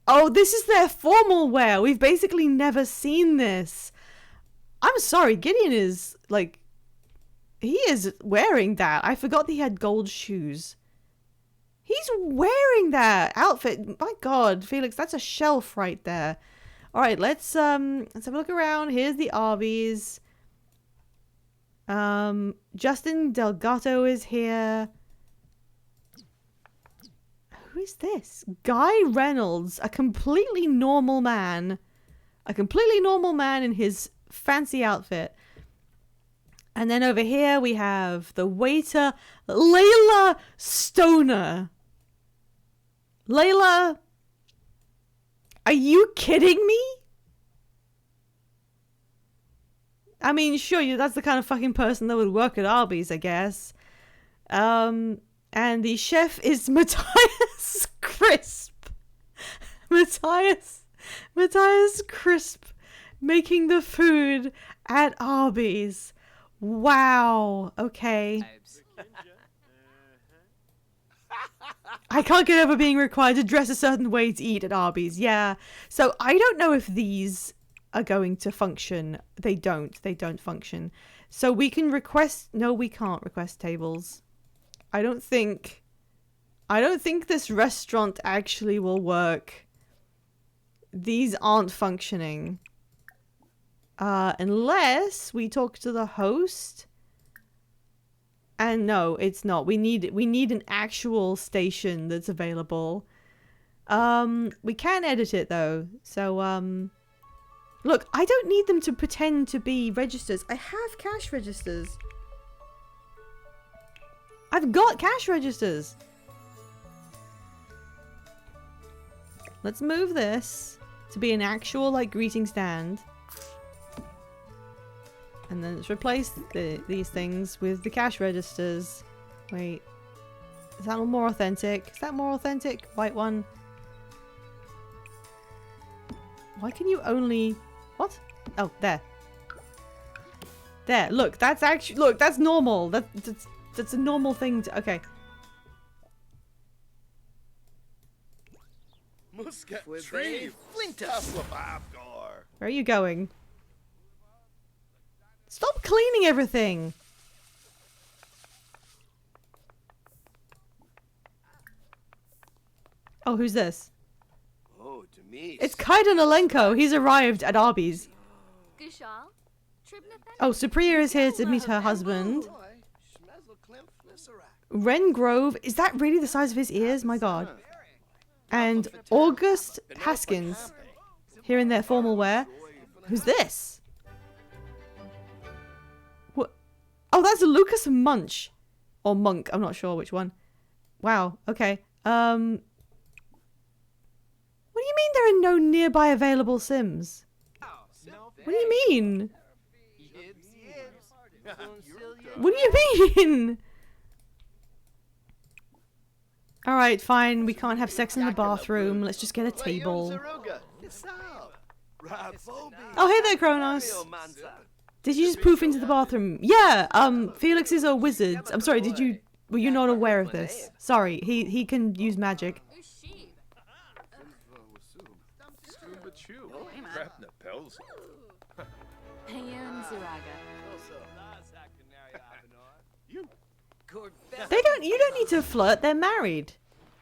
Oh, this is their formal wear. We've basically never seen this. I'm sorry, Gideon is, like... He is wearing that. I forgot that he had gold shoes. He's wearing that outfit. My god, Felix, that's a shelf right there. Alright, let's have a look around. Here's the Arby's. Justin Delgato is here. Who is this? Guy Reynolds, a completely normal man. A completely normal man in his fancy outfit. And then over here we have the waiter, Layla Stoner. Layla, Are you kidding me? I mean, sure, that's the kind of fucking person that would work at Arby's, I guess. And the chef is Matthias Crisp. Matthias Crisp making the food at Arby's. Wow. Okay. I can't get over being required to dress a certain way to eat at Arby's. Yeah. So I don't know if these are going to function. They don't function. So we can request, no, we can't request tables. I don't think this restaurant actually will work. These aren't functioning. Unless we talk to the host. And no, it's not. We need an actual station that's available. We can edit it though. So look, I don't need them to pretend to be registers. I have cash registers. I've got cash registers. Let's move this to be an actual like greeting stand. And then let's replace these things with the cash registers. Wait. Is that more authentic? Is that more authentic? White one. Why can you only... What? Oh, there. There. Look, that's actually... Look, that's normal. That's a normal thing to... Okay. Muscat With tree. a flintus. Where are you going? Stop cleaning everything! Oh, who's this? Oh, Demise. It's Kaiden Alenko. He's arrived at Arby's. Gushal? Tribnathan? Oh, Supriya is here to meet her husband. Ren Grove. Is that really the size of his ears? My god. And August Haskins. Here in their formal wear. Who's this? What? Oh, that's Lucas Munch. Or Monk. I'm not sure which one. Wow. Okay. What do you mean there are no nearby available Sims? What do you mean? What do you mean? Alright, fine. We can't have sex in the bathroom. Let's just get a table. Oh, hey there, Kronos. Did you just poof into the bathroom? Yeah, Felix is a wizard. I'm sorry, were you not aware of this? Sorry, he can use magic. You don't need to flirt, they're married.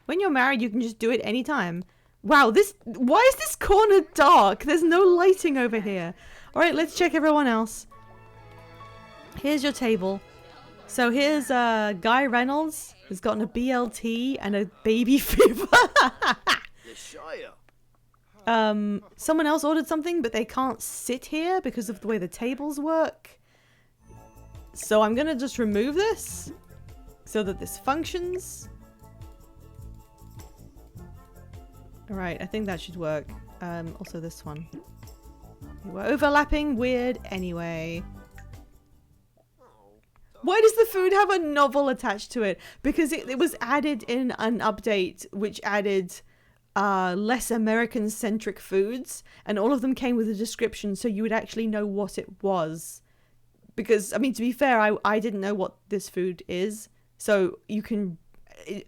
When you're married, you can just do it anytime. Wow, why is this corner dark? There's no lighting over here. Alright, let's check everyone else. Here's your table. So here's Guy Reynolds, who's gotten a BLT and a baby fever. Someone else ordered something, but they can't sit here because of the way the tables work. So I'm gonna just remove this so that this functions. Alright, I think that should work. Also this one. We're overlapping weird anyway. Why does the food have a novel attached to it? Because it was added in an update which added less American-centric foods, and all of them came with a description so you would actually know what it was. Because, I mean, to be fair, I didn't know what this food is, so you can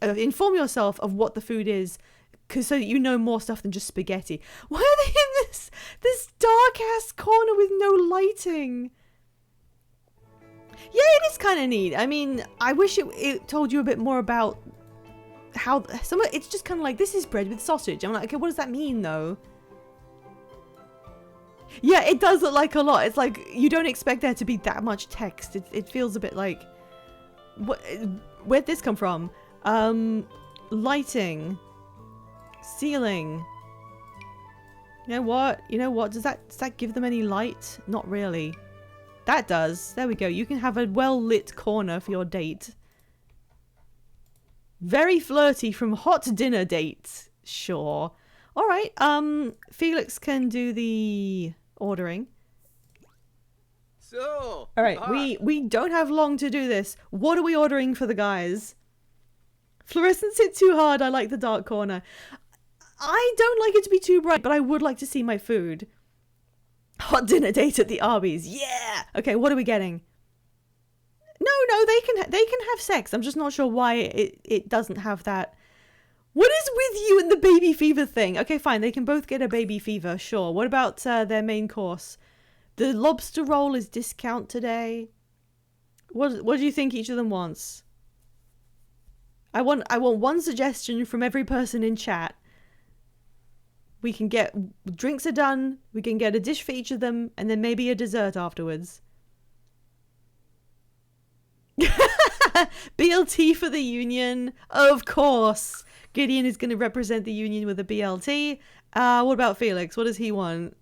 inform yourself of what the food is, so that you know more stuff than just spaghetti. Why are they in this dark-ass corner with no lighting? Yeah, it is kind of neat. I mean, I wish it told you a bit more about how it's just kind of like, this is bread with sausage. I'm like, okay, what does that mean though? Yeah, it does look like a lot. It's like you don't expect there to be that much text. It feels a bit like, where'd this come from? Lighting, ceiling. You know what? Does that give them any light? Not really. That does. There we go. You can have a well-lit corner for your date. Very flirty from hot dinner date. Sure. All right. Felix can do the ordering. So. All right. We don't have long to do this. What are we ordering for the guys? Fluorescence hit too hard. I like the dark corner. I don't like it to be too bright, but I would like to see my food. Hot dinner date at the Arby's. Yeah. Okay, what are we getting? No, they can have sex. I'm just not sure why it doesn't have that. What is with you and the baby fever thing? Okay, fine. They can both get a baby fever. Sure. What about their main course? The lobster roll is discount today. What do you think each of them wants? I want one suggestion from every person in chat. We can get drinks are done. We can get a dish for each of them, and then maybe a dessert afterwards. BLT for the union, of course. Gideon is going to represent the union with a BLT. What about Felix? What does he want?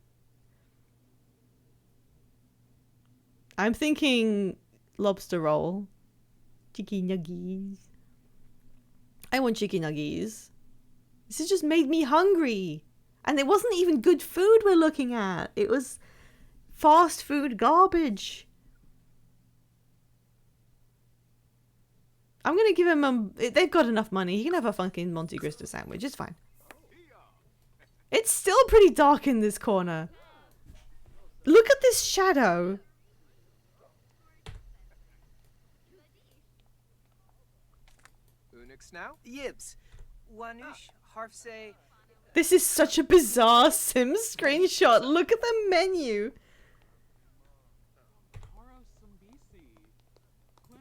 I'm thinking lobster roll. Chicken nuggies. I want chicken nuggies. This has just made me hungry. And it wasn't even good food we're looking at. It was fast food garbage. I'm going to give him they've got enough money. He can have a fucking Monte Cristo sandwich. It's fine. It's still pretty dark in this corner. Look at this shadow. Unix now? Yibs. Wanush, Harfse. This is such a bizarre Sims screenshot. Look at the menu.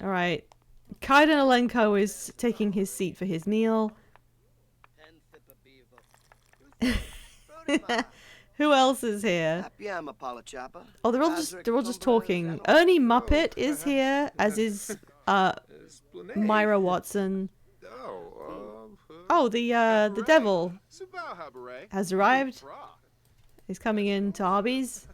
All right. Kaiden Alenko is taking his seat for his meal. Who else is here? Oh, they're all just talking. Ernie Muppet is here, as is Myra Watson. Oh, the devil has arrived. He's coming in to Arby's.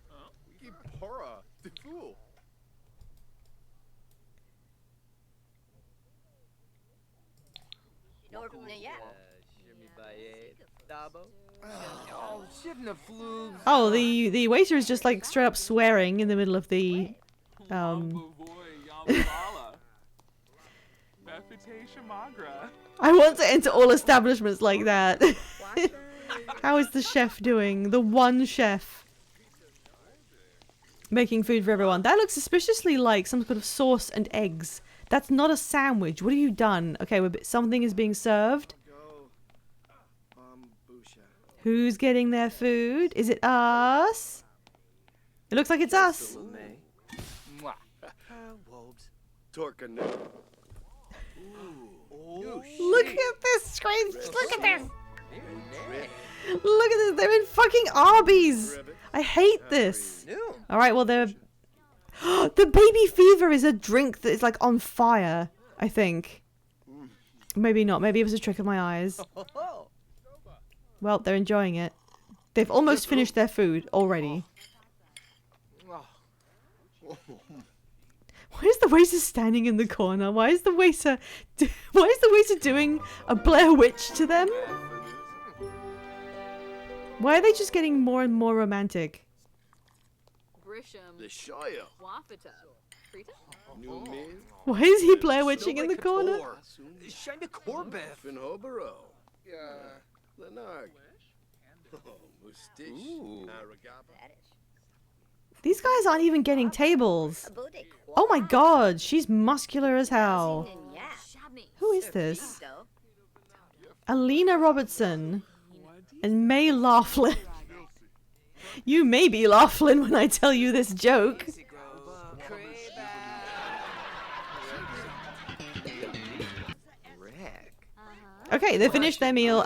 Oh, the waiter is just like straight up swearing in the middle of the I want to enter all establishments like that. How is the chef doing? The one chef making food for everyone. That looks suspiciously like some sort of sauce and eggs. That's not a sandwich. What have you done? Okay, something is being served. Who's getting their food? Is it us? It looks like it's us. Look at this screen. Look at this. Look at this. They're in fucking Arby's. I hate this. All right, well, they're... The baby fever is a drink that is like on fire, I think. Maybe not. Maybe it was a trick of my eyes. Well, they're enjoying it. They've almost finished their food already. Why is the waiter standing in the corner? Why is the waiter doing a Blair Witch to them? Why are they just getting more and more romantic? Why is he Blair Witching in the corner? These guys aren't even getting tables. Oh my god, she's muscular as hell. Who is this? Alina Robertson and May Laughlin. You may be Laughlin when I tell you this joke. Okay, they finished their meal.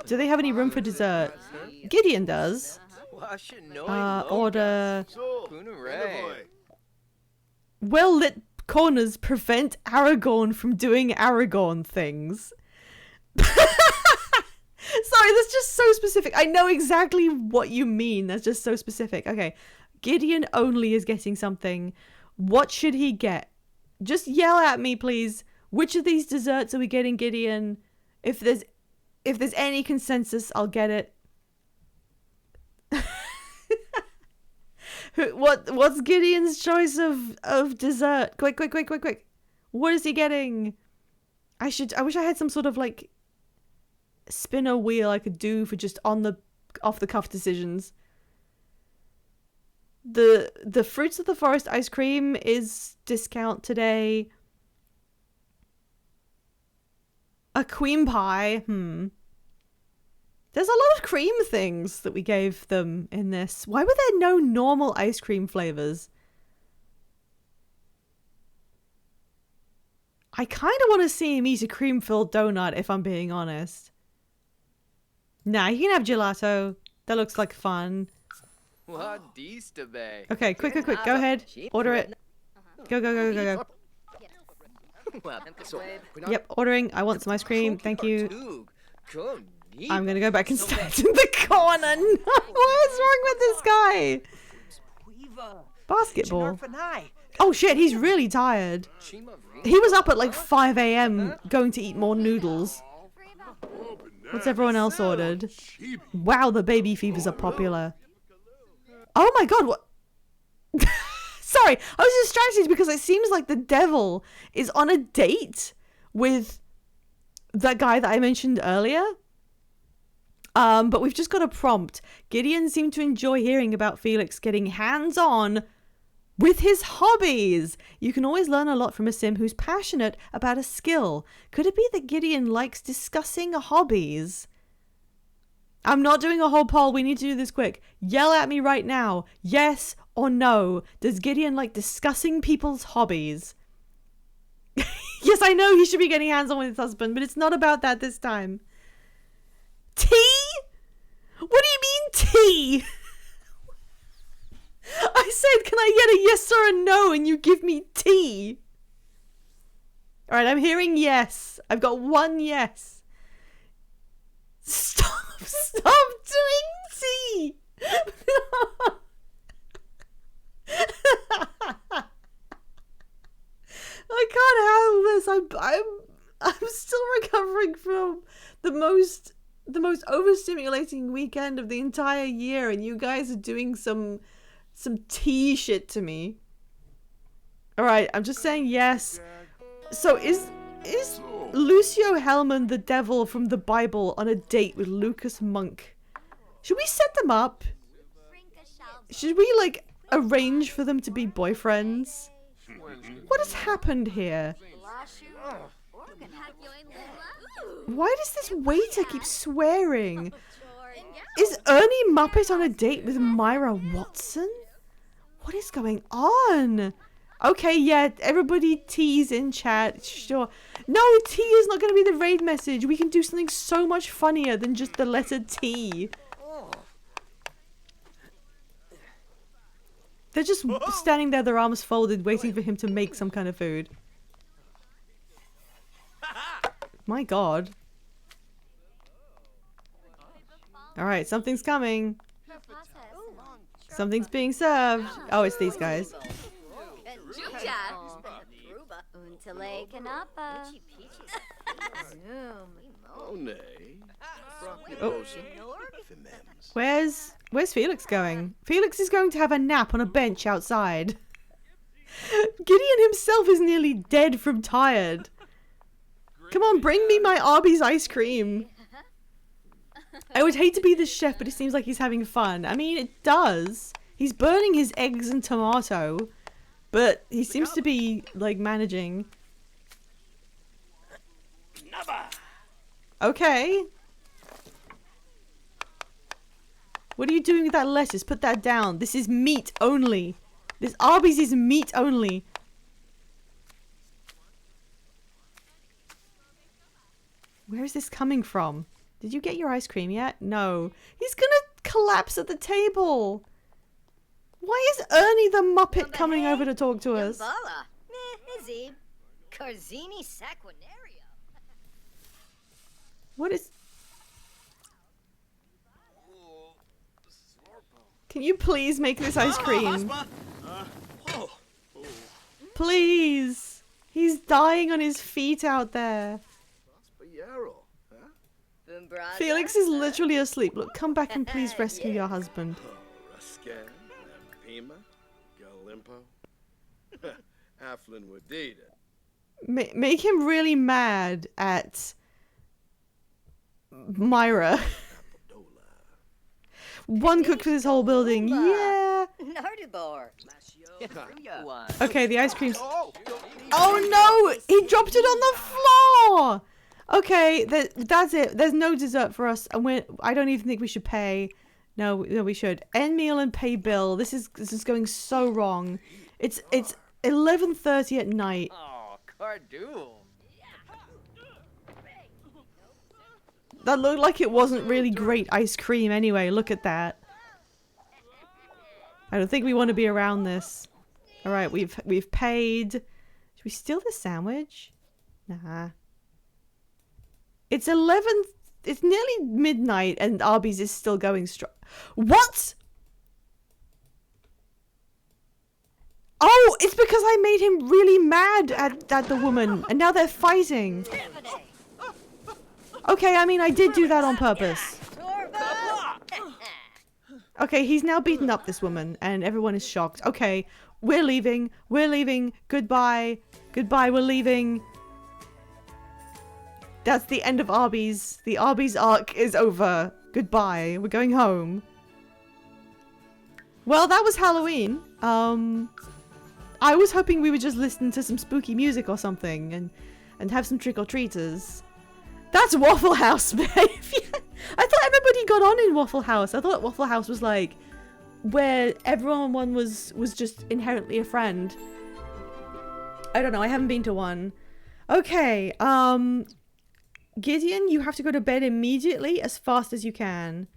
Do they have any room for dessert? Gideon does. Order... Well-lit corners prevent Aragorn from doing Aragorn things. Sorry, that's just so specific. I know exactly what you mean. That's just so specific. Okay, Gideon only is getting something. What should he get? Just yell at me, please. Which of these desserts are we getting, Gideon? If there's any consensus, I'll get it. What's Gideon's choice of dessert? Quick. What is he getting? I wish I had some sort of like spinner wheel I could do for just off the cuff decisions. The Fruits of the Forest ice cream is discount today. A cream pie. There's a lot of cream things that we gave them in this. Why were there no normal ice cream flavors? I kind of want to see him eat a cream-filled donut, if I'm being honest. Nah, you can have gelato. That looks like fun. What dista bay? Okay, quick. Go ahead. Order it. Go. Yep, ordering. I want some ice cream. Thank you. I'm gonna go back and stand in the corner. No, what is wrong with this guy? Basketball. Oh shit, he's really tired. He was up at like 5 a.m. going to eat more noodles. What's everyone else ordered? Wow, the baby fevers are popular. Oh my god, what? Sorry, I was distracted because it seems like the devil is on a date with that guy that I mentioned earlier. But we've just got a prompt. Gideon seemed to enjoy hearing about Felix getting hands-on with his hobbies. You can always learn a lot from a sim who's passionate about a skill. Could it be that Gideon likes discussing hobbies? I'm not doing a whole poll. We need to do this quick. Yell at me right now. Yes or no. Does Gideon like discussing people's hobbies? Yes, I know he should be getting hands-on with his husband, but it's not about that this time. Tea? What do you mean tea? I said, can I get a yes or a no? And you give me tea. All right, I'm hearing yes. I've got one yes. Stop doing tea. I can't handle this. I'm still recovering from the most overstimulating weekend of the entire year, and you guys are doing some tea shit to me. All right, I'm just saying yes. So is Lucio Hellman the devil from the Bible on a date with Lucas Monk? Should we set them up? Should we like arrange for them to be boyfriends? What has happened here? Why does this waiter keep swearing? Is Ernie Muppet on a date with Myra Watson? What is going on? Okay, yeah, everybody T's in chat, sure. No, T is not going to be the raid message. We can do something so much funnier than just the letter T. They're just standing there, their arms folded, waiting for him to make some kind of food. My god. Alright, something's coming. Something's being served. Oh, it's these guys. Oh. Where's Felix going? Felix is going to have a nap on a bench outside. Gideon himself is nearly dead from tired. Come on, bring me my Arby's ice cream. I would hate to be the chef, but it seems like he's having fun. I mean, it does. He's burning his eggs and tomato, but he seems to be, like, managing. Okay. What are you doing with that lettuce? Put that down. This is meat only. This Arby's is meat only. Where is this coming from? Did you get your ice cream yet? No. He's gonna collapse at the table. Why is Ernie the Muppet coming over to talk to us? What is... Can you please make this ice cream? Please. He's dying on his feet out there. Felix is literally asleep. Look, come back and please rescue your husband. Grandpa? Aflin Wadida. Make him really mad at Myra. One cook for this whole building. Yeah. Nardibar. One. Okay, the ice cream's... Oh no! He dropped it on the floor! Okay, that's it. There's no dessert for us, and I don't even think we should pay. No, we should. End meal and pay bill. This is going so wrong. It's 11:30 at night. Oh, Cardoon. That looked like it wasn't really great ice cream anyway. Look at that. I don't think we want to be around this. All right, we've paid. Should we steal the sandwich? Nah. It's 11. It's nearly midnight, and Arby's is still going strong. What? Oh, it's because I made him really mad at the woman, and now they're fighting. Okay, I mean, I did do that on purpose. Okay, he's now beaten up this woman, and everyone is shocked. Okay, we're leaving. We're leaving. Goodbye. Goodbye, we're leaving. That's the end of Arby's. The Arby's arc is over. Goodbye. We're going home. Well, that was Halloween. I was hoping we would just listen to some spooky music or something and have some trick-or-treaters. That's Waffle House, babe. I thought everybody got on in Waffle House. I thought Waffle House was like where everyone was just inherently a friend. I don't know. I haven't been to one. Okay. Gideon, you have to go to bed immediately as fast as you can.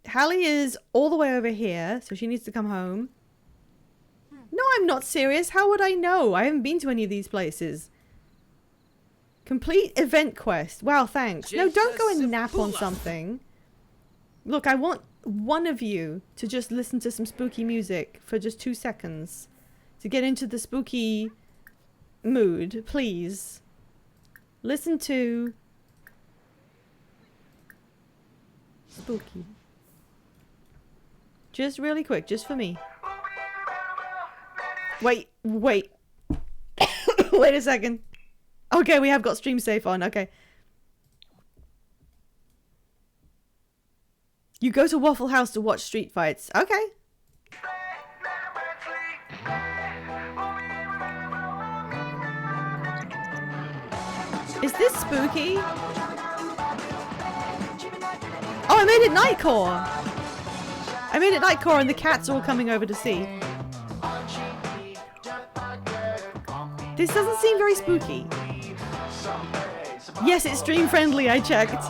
Hallie is all the way over here, so she needs to come home. No, I'm not serious. How would I know? I haven't been to any of these places. Complete event quest. Wow, thanks. No, don't go and nap on something. Look, I want one of you to just listen to some spooky music for just 2 seconds. To get into the spooky mood, please. Listen to... spooky. Just really quick, just for me. Wait. Wait a second. Okay, we have got Stream Safe on. Okay. You go to Waffle House to watch street fights. Okay. Is this spooky? Oh, I made it Nightcore. I made it Nightcore and the cats are all coming over to see. This doesn't seem very spooky. Yes, it's stream friendly, I checked.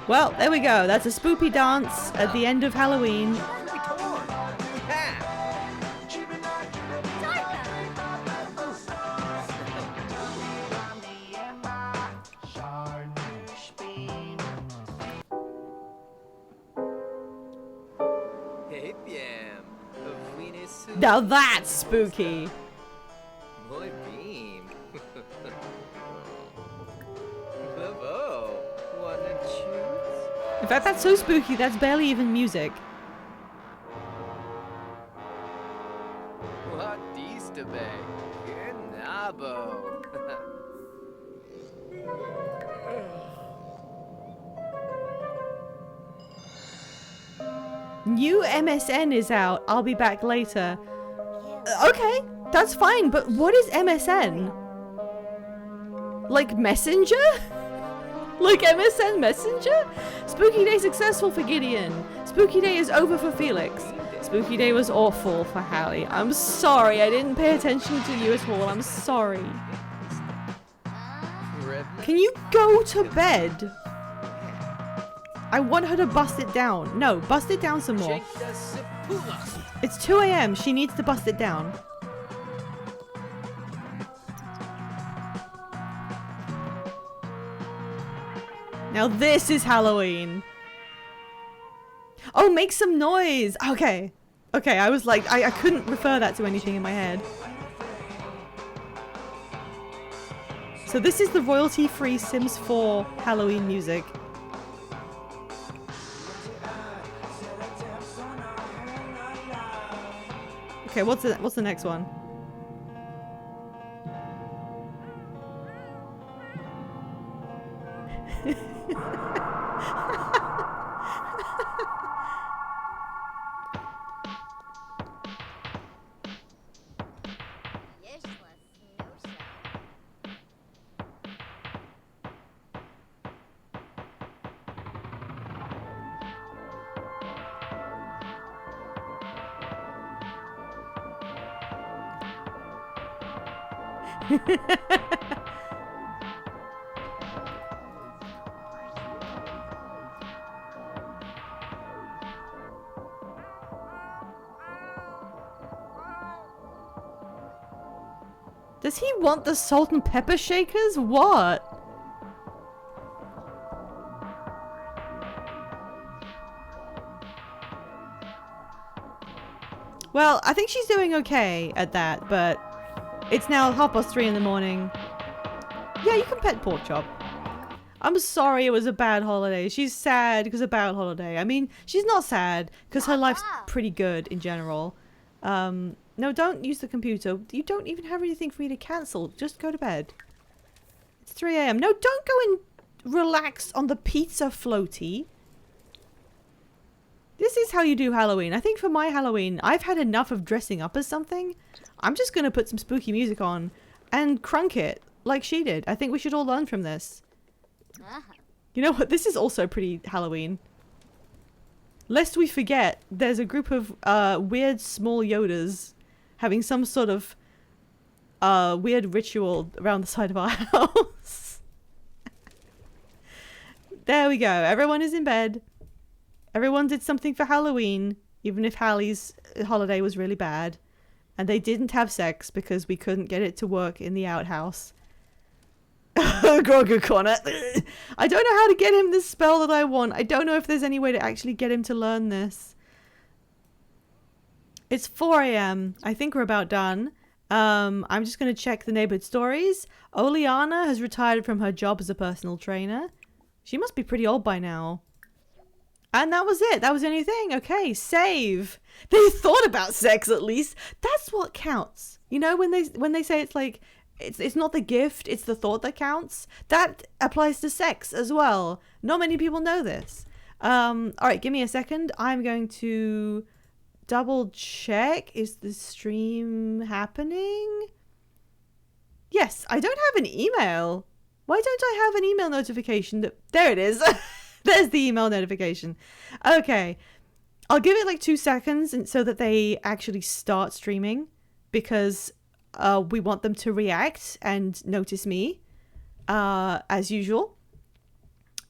Well, there we go. That's a spoopy dance at the end of Halloween. Now that's spooky. Muy bien. Bravo. Wanna choose? In fact, that's so spooky, that's barely even music. What dista be? Nabo. New MSN is out. I'll be back later. Okay, that's fine, but what is MSN? Like Messenger? Like MSN Messenger? Spooky Day successful for Gideon. Spooky Day is over for Felix. Spooky Day was awful for Hallie. I'm sorry, I didn't pay attention to you at all. I'm sorry. Can you go to bed? I want her to bust it down. No, bust it down some more. It's 2 a.m. She needs to bust it down. Now this is Halloween. Oh, make some noise. Okay. Okay, I was like, I couldn't refer that to anything in my head. So this is the royalty-free Sims 4 Halloween music. Okay, what's the next one? Does he want the salt and pepper shakers? What? Well, I think she's doing okay at that, but it's now 3:30 in the morning. Yeah, you can pet Pork Chop. I'm sorry it was a bad holiday. She's sad because of a bad holiday. I mean, she's not sad because her life's pretty good in general. No, don't use the computer. You don't even have anything for me to cancel. Just go to bed. It's 3 a.m. No, don't go and relax on the pizza floaty. This is how you do Halloween. I think for my Halloween, I've had enough of dressing up as something. I'm just going to put some spooky music on and crunk it like she did. I think we should all learn from this. You know what? This is also pretty Halloween. Lest we forget, there's a group of weird small Yodas having some sort of weird ritual around the side of our house. There we go. Everyone is in bed. Everyone did something for Halloween, even if Hallie's holiday was really bad. And they didn't have sex because we couldn't get it to work in the outhouse. Grogu Corner. I don't know how to get him the spell that I want. I don't know if there's any way to actually get him to learn this. It's 4 a.m. I think we're about done. I'm just going to check the neighborhood stories. Oleana has retired from her job as a personal trainer. She must be pretty old by now. And that was it. That was the only thing. Okay, save. They thought about sex at least. That's what counts. You know, when they say it's like, it's not the gift, it's the thought that counts. That applies to sex as well. Not many people know this. All right, give me a second. I'm going to double check. Is the stream happening? Yes, I don't have an email. Why don't I have an email notification that... There it is. There's the email notification. Okay. I'll give it like 2 seconds so that they actually start streaming because we want them to react and notice me as usual.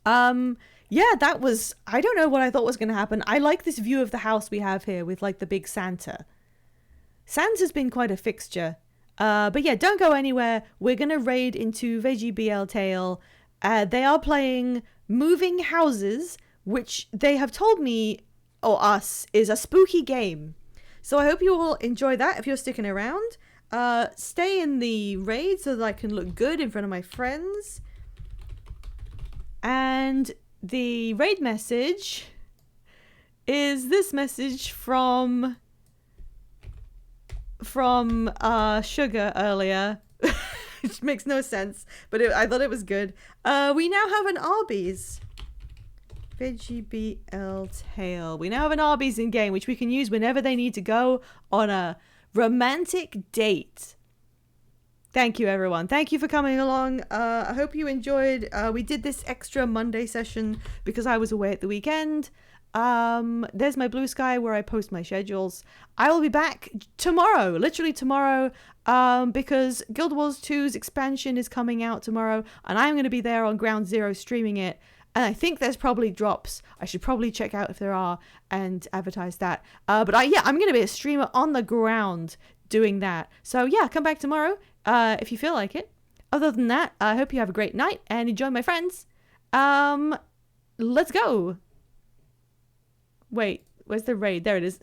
Yeah, that was... I don't know what I thought was going to happen. I like this view of the house we have here with like the big Santa. Santa's been quite a fixture. But yeah, don't go anywhere. We're going to raid into VGBL Tale. They are playing Moving Houses, which they have told me, or us, is a spooky game. So I hope you all enjoy that if you're sticking around. Stay in the raid so that I can look good in front of my friends. And the raid message is this message from Sugar earlier. Which makes no sense, but I thought it was good. We now have an Arby's. VGBL Tale. We now have an Arby's in game, which we can use whenever they need to go on a romantic date. Thank you, everyone. Thank you for coming along. I hope you enjoyed. We did this extra Monday session because I was away at the weekend. There's my Blue Sky where I post my schedules. I will be back tomorrow, literally tomorrow, because Guild Wars 2's expansion is coming out tomorrow, and I'm going to be there on Ground Zero streaming it. And I think there's probably drops. I should probably check out if there are and advertise that. But I'm going to be a streamer on the ground doing that. So yeah, come back tomorrow if you feel like it. Other than that, I hope you have a great night and enjoy my friends. Let's go. Wait, where's the raid? There it is.